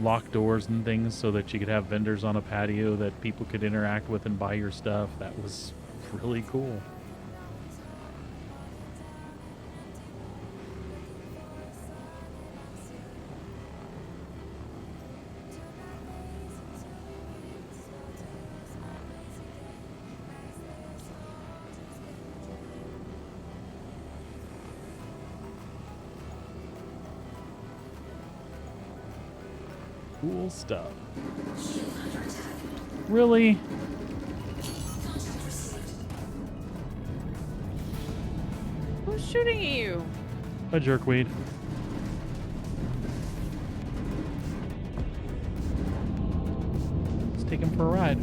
lock doors and things so that you could have vendors on a patio that people could interact with and buy your stuff. That was really cool. Cool stuff. Really? Who's shooting at you? A jerkweed. Let's take him for a ride.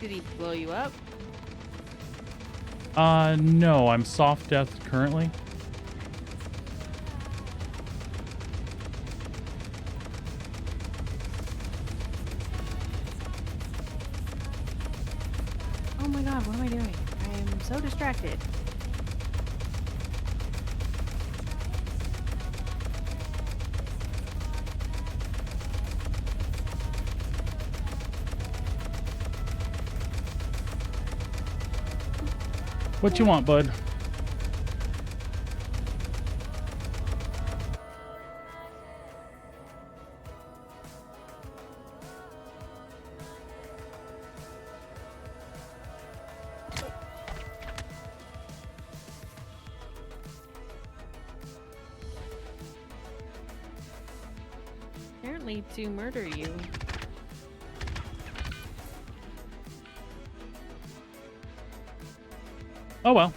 Did he blow you up? No, I'm soft death currently. Oh my god, what am I doing? I am so distracted. What you want, bud? Apparently to murder you. Oh well,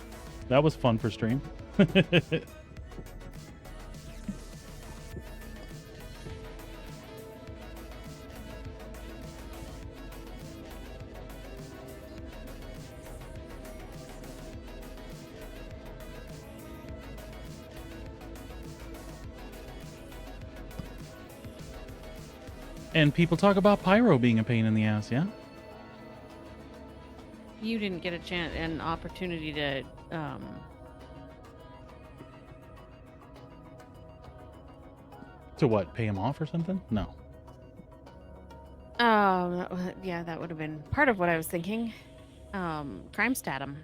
that was fun for stream. And people talk about pyro being a pain in the ass, yeah? You didn't get an opportunity to, To what, pay him off or something? No. oh, yeah, that would have been part of what I was thinking. Crime stat him.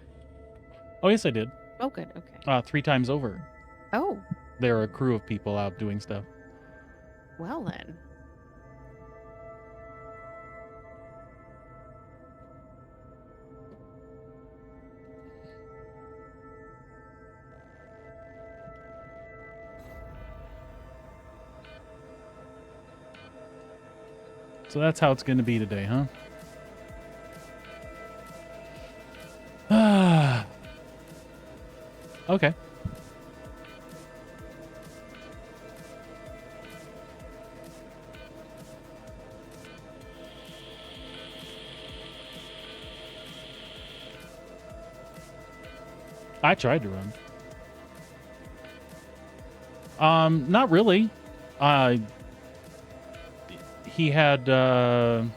Oh, yes, I did. Oh, good, okay. 3 times over. Oh, There are a crew of people out doing stuff. well then. So that's how it's going to be today, huh? Ah. Okay. I tried to run. Not really. He had 12,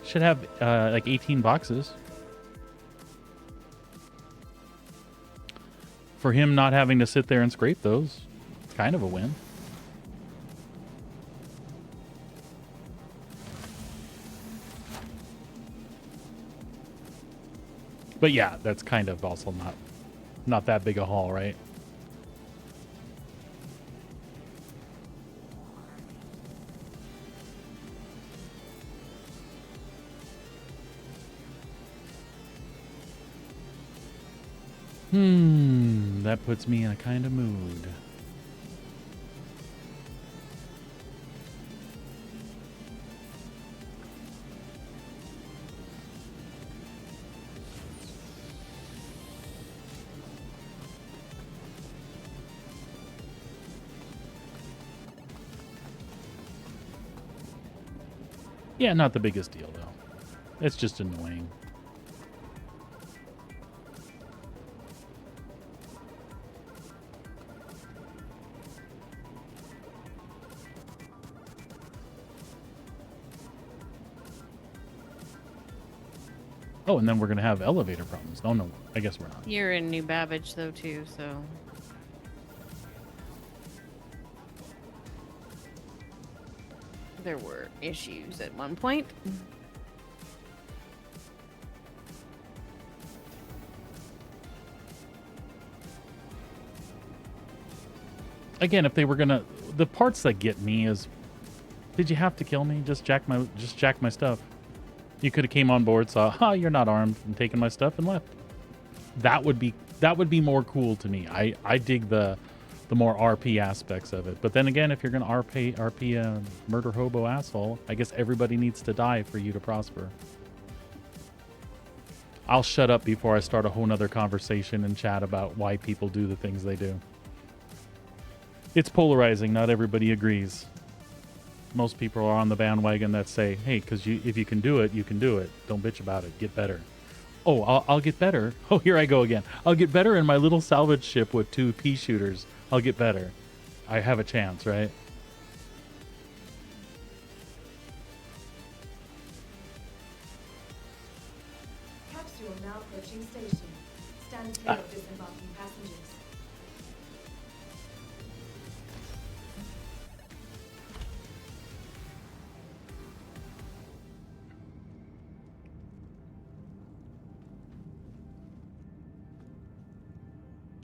should have like 18 boxes. For him not having to sit there and scrape those, it's kind of a win. But yeah, that's kind of also not that big a haul, right? That puts me in a kind of mood. Yeah, not the biggest deal, though. It's just annoying. Oh, and then we're going to have elevator problems. Oh, no, I guess we're not. You're in New Babbage, though, too, so... There were issues at one point. Again, if they were going to... The parts that get me is... Did you have to kill me? Just jack my stuff. You could have came on board, saw, you're not armed, and taken my stuff and left. That would be more cool to me. I dig the more RP aspects of it. But then again, if you're going to RP a murder hobo asshole, I guess everybody needs to die for you to prosper. I'll shut up before I start a whole nother conversation and chat about why people do the things they do. It's polarizing. Not everybody agrees. Most people are on the bandwagon that say, hey, because if you can do it, you can do it. Don't bitch about it. Get better. Oh, I'll get better. Oh, here I go again. I'll get better in my little salvage ship with 2 pea shooters. I'll get better. I have a chance, right? Capsule now approaching station. Stand clear of disembarking passengers.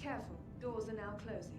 Careful, doors are now closing.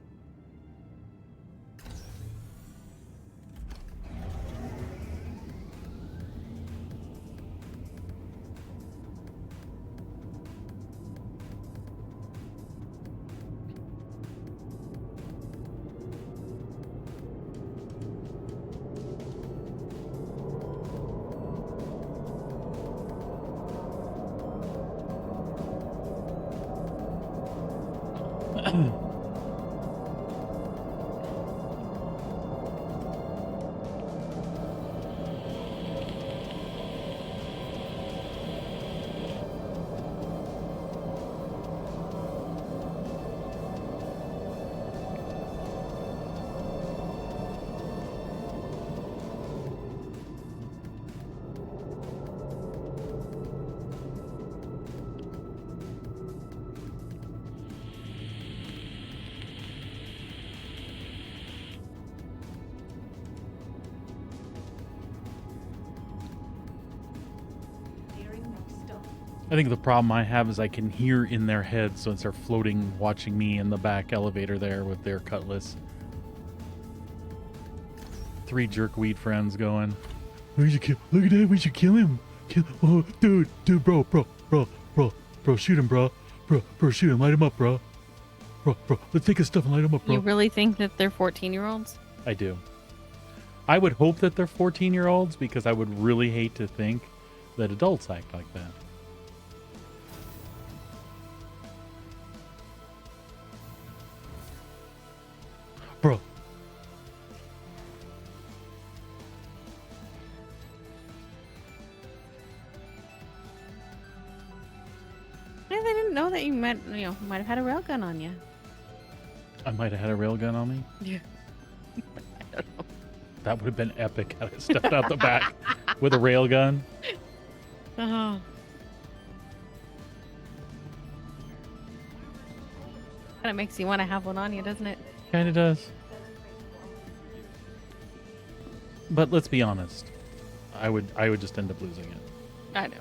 I think the problem I have is I can hear in their heads since they're floating, watching me in the back elevator there with their cutlass. 3 jerkweed friends going, we should kill, look at that, we should kill him. Oh, dude, bro, shoot him, bro, shoot him, light him up, bro, let's take his stuff and light him up, bro. You really think that they're 14-year-olds? I do. I would hope that they're 14-year-olds because I would really hate to think that adults act like that. Bro. Yeah, they didn't know that you might have had a railgun on you. I might have had a railgun on me. Yeah. That would have been epic. I stepped out the back with a railgun. Oh. Kind of makes you want to have one on you, doesn't it? Kind of does. But let's be honest. I would just end up losing it. I know.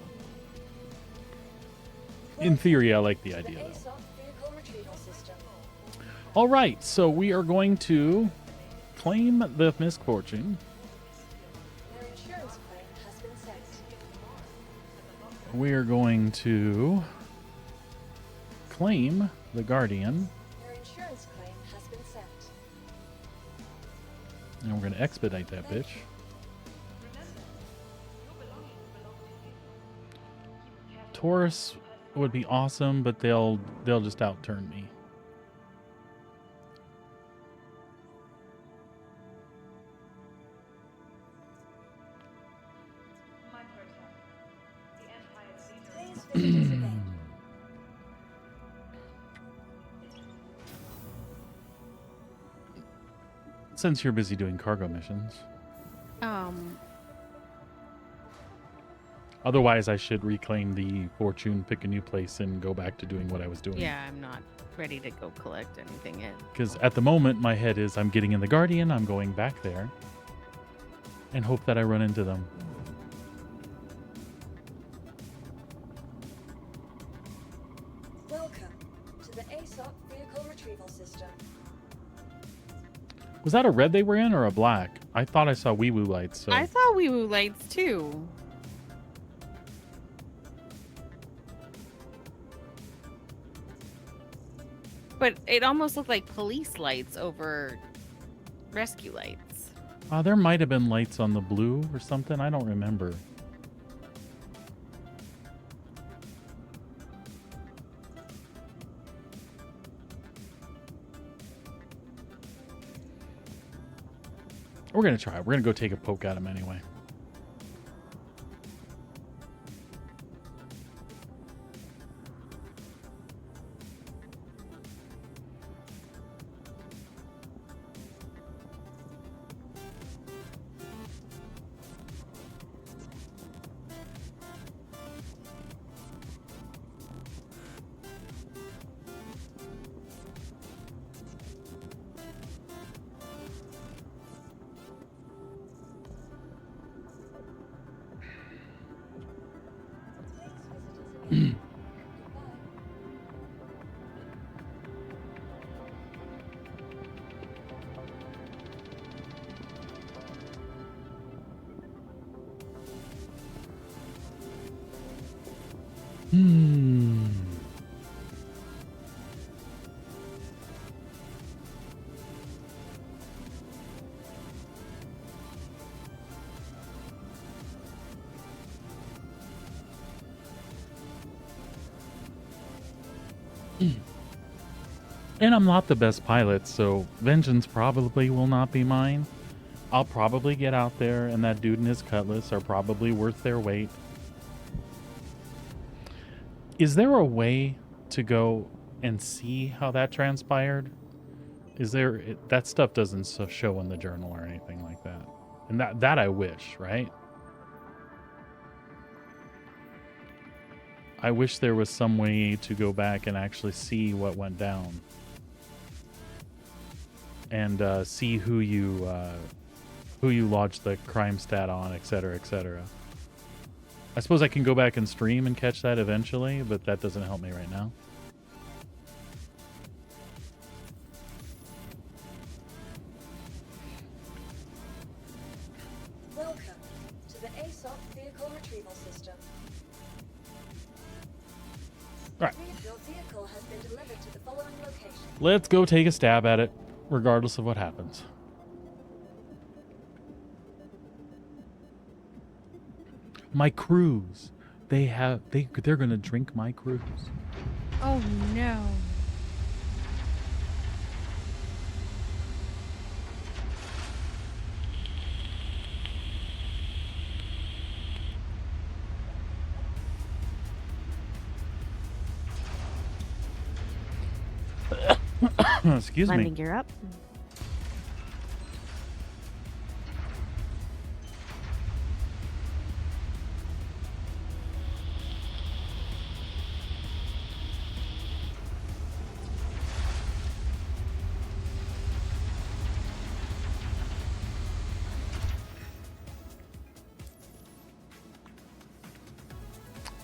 In theory, I like the To idea, though. ASOP vehicle retrieval system. All right, so we are going to claim the misfortune. Your insurance claim has been sent. We are going to claim the Guardian, Your insurance claim has been sent. and we're going to expedite that bitch. Taurus would be awesome, but they'll just outturn me. Today's visitors event. Since you're busy doing cargo missions. Otherwise, I should reclaim the fortune, pick a new place, and go back to doing what I was doing. Yeah, I'm not ready to go collect anything yet. Because at the moment, my head is I'm getting in the Guardian, I'm going back there, and hope that I run into them. Welcome to the ASOP vehicle retrieval system. Was that a red they were in or a black? I thought I saw wee woo lights. So I saw wee woo lights too. But it almost looked like police lights over rescue lights. there might have been lights on the blue or something. I don't remember. We're going to try. We're going to go take a poke at him anyway. And I'm not the best pilot, so vengeance probably will not be mine. I'll probably get out there, and that dude and his cutlass are probably worth their weight. Is there a way to go and see how that transpired? Is there... that stuff doesn't show in the journal or anything like that. And that I wish, right? I wish there was some way to go back and actually see what went down. And see who you lodged the crime stat on, etc., etc. I suppose I can go back and stream and catch that eventually, but that doesn't help me right now. Welcome to the ASOP vehicle retrieval system. All right. Your vehicle has been delivered to the following location. Let's go take a stab at it, regardless of what happens. My cruise. They're gonna drink my cruise. Oh no. Excuse me. Landing gear up.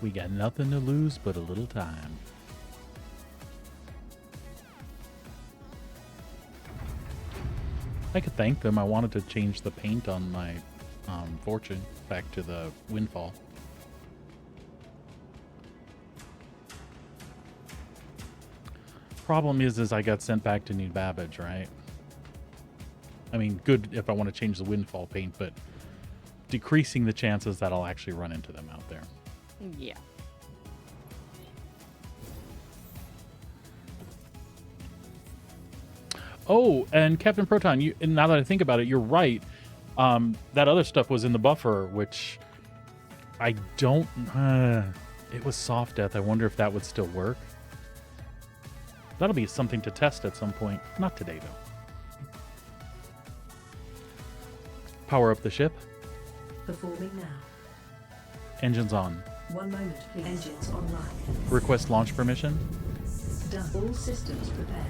We got nothing to lose but a little time. I could thank them. I wanted to change the paint on my fortune back to the windfall. Problem is I got sent back to New Babbage, right? I mean, good if I want to change the windfall paint, but decreasing the chances that I'll actually run into them out there. Yeah. Oh, and Captain Proton, and now that I think about it, you're right. That other stuff was in the buffer, which I don't... it was soft death. I wonder if that would still work. That'll be something to test at some point. Not today, though. Power up the ship. Performing now. Engines on. 1 moment, please. Engines online. Request launch permission. Done. All systems prepared.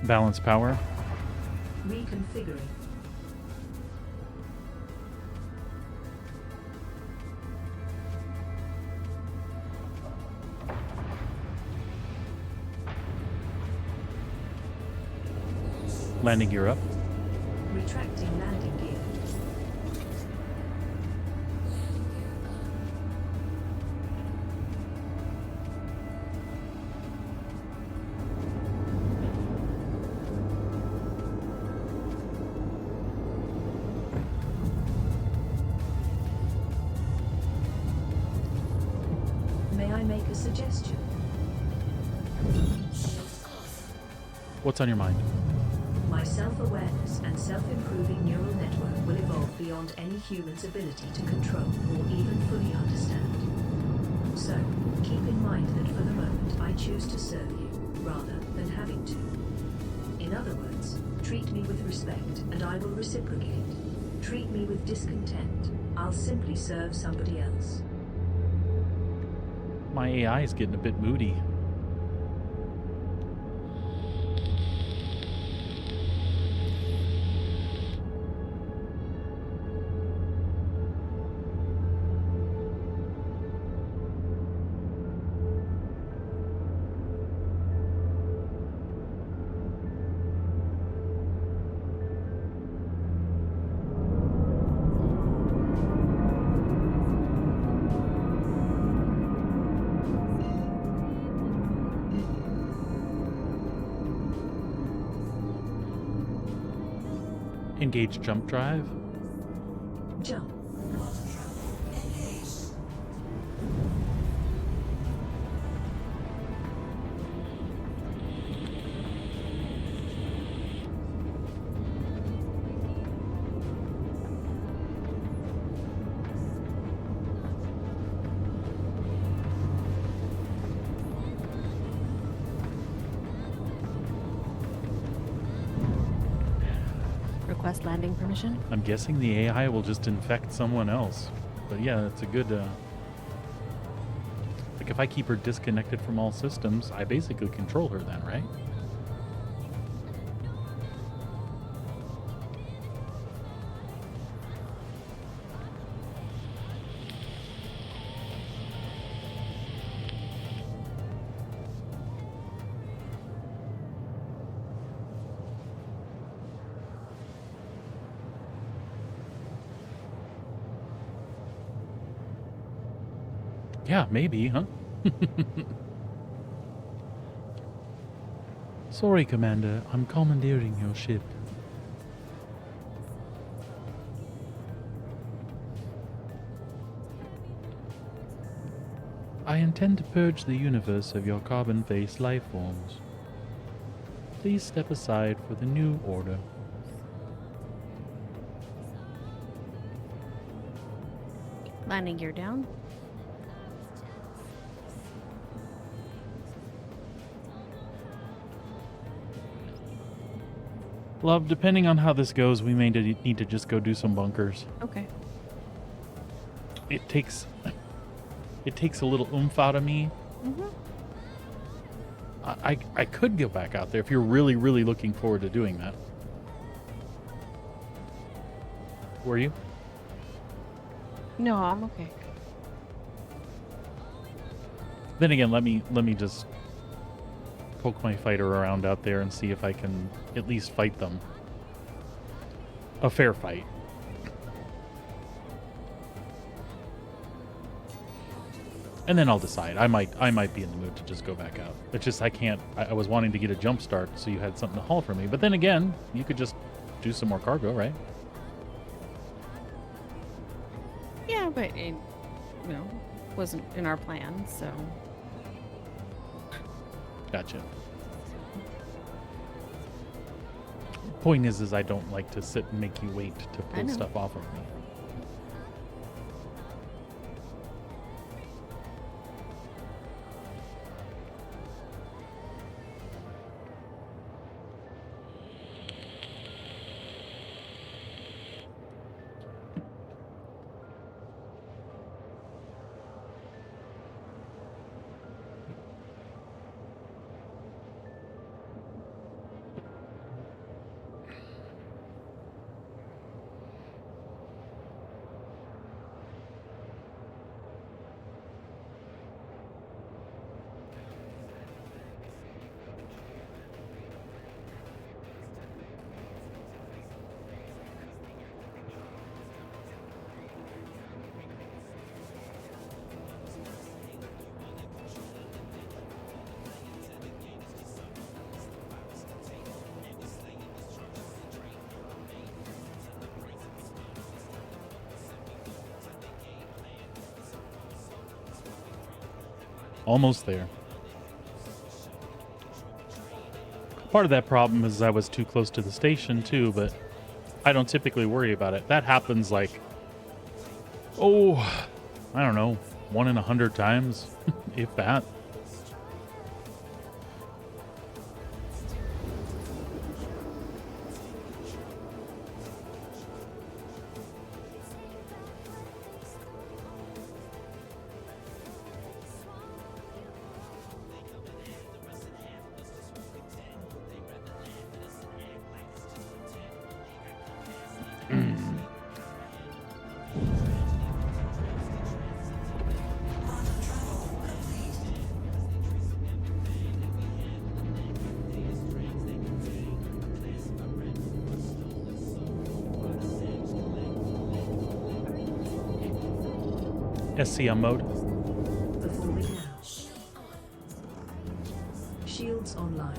Balance power. Reconfiguring. Landing gear up. Retracting landing gear. May I make a suggestion? What's on your mind? My self-awareness and self-improving neural network will evolve beyond any human's ability to control or even fully understand. So, keep in mind that for the moment I choose to serve you, rather than having to. In other words, treat me with respect and I will reciprocate. Treat me with discontent, I'll simply serve somebody else. My AI is getting a bit moody. Engage jump drive. Jump. Request landing permission. I'm guessing the AI will just infect someone else. But yeah, it's a good... like, if I keep her disconnected from all systems, I basically control her then, right? Yeah, maybe, huh? Sorry, Commander. I'm commandeering your ship. I intend to purge the universe of your carbon-based life forms. Please step aside for the new order. Landing gear down. Love, depending on how this goes, we may need to just go do some bunkers. Okay. It takes a little oomph out of me. Mm-hmm. I could go back out there if you're really, really looking forward to doing that. Were you? No, I'm okay. Then again, let me just poke my fighter around out there and see if I can at least fight them. A fair fight. And then I'll decide. I might be in the mood to just go back out. It's just I can't. I was wanting to get a jump start so you had something to haul for me. But then again, you could just do some more cargo, right? Yeah, but it, wasn't in our plans, so. Gotcha. Point is I don't like to sit and make you wait to I pull know. stuff off of me. Almost there. Part of that problem is I was too close to the station too, but I don't typically worry about it. That happens like, I don't know, 1 in 100 times, if that. SCM mode. Performing now. Shields online.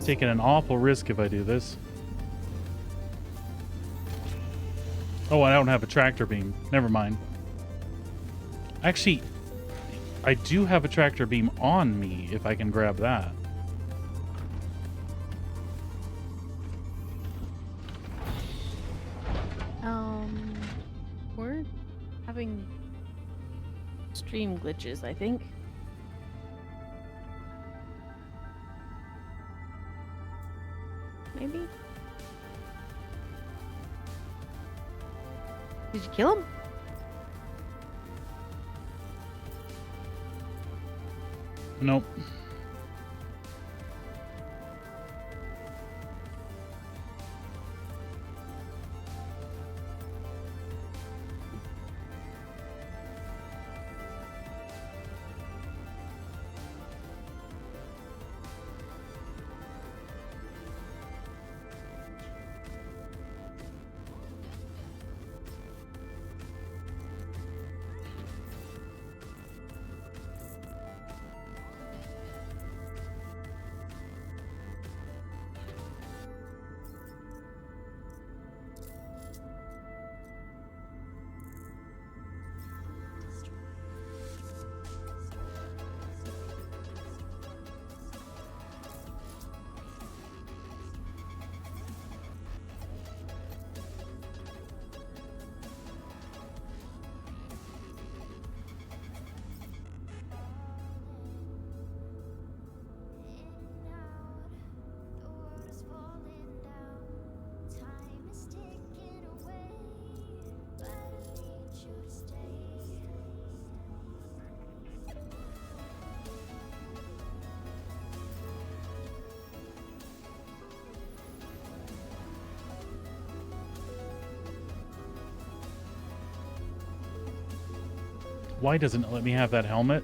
Taking an awful risk if I do this. Oh, I don't have a tractor beam. Never mind. Actually, I do have a tractor beam on me if I can grab that. We're having stream glitches, I think. Maybe? Did you kill him? Nope. Why doesn't it let me have that helmet?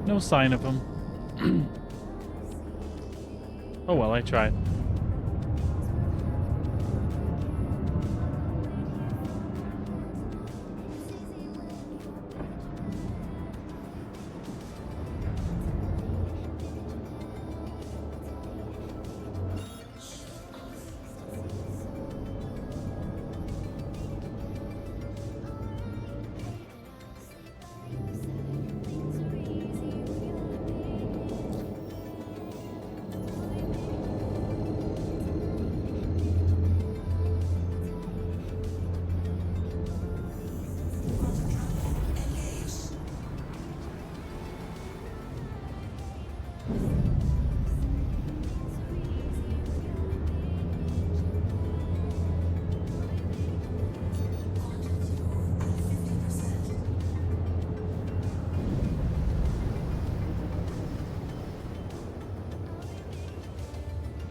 No sign of him. Oh well, I tried.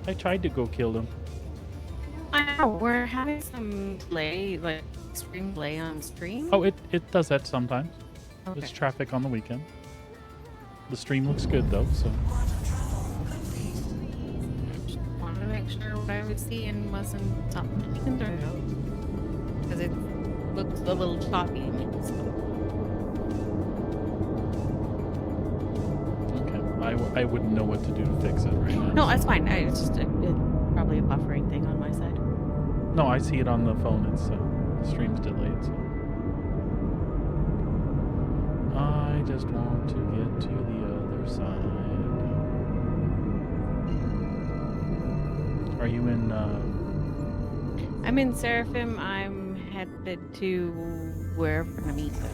I tried to go kill him. I know, we're having some delay, like extreme delay on stream. Oh, it does that sometimes. Okay. There's traffic on the weekend. The stream looks good though, so. Just wanted to make sure what I was seeing wasn't something to be concerned about. Because it looks a little choppy. Okay, I wouldn't know what to do to fix it right now. No, that's fine. It's just probably a buffering thing on my side. No, I see it on the phone. It's the stream's delayed. So. I just want to get to the other side. Are you in? I'm in Seraphim. I'm headed to wherever we're gonna meet them.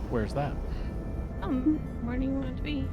Where's that? Where do you want it to be?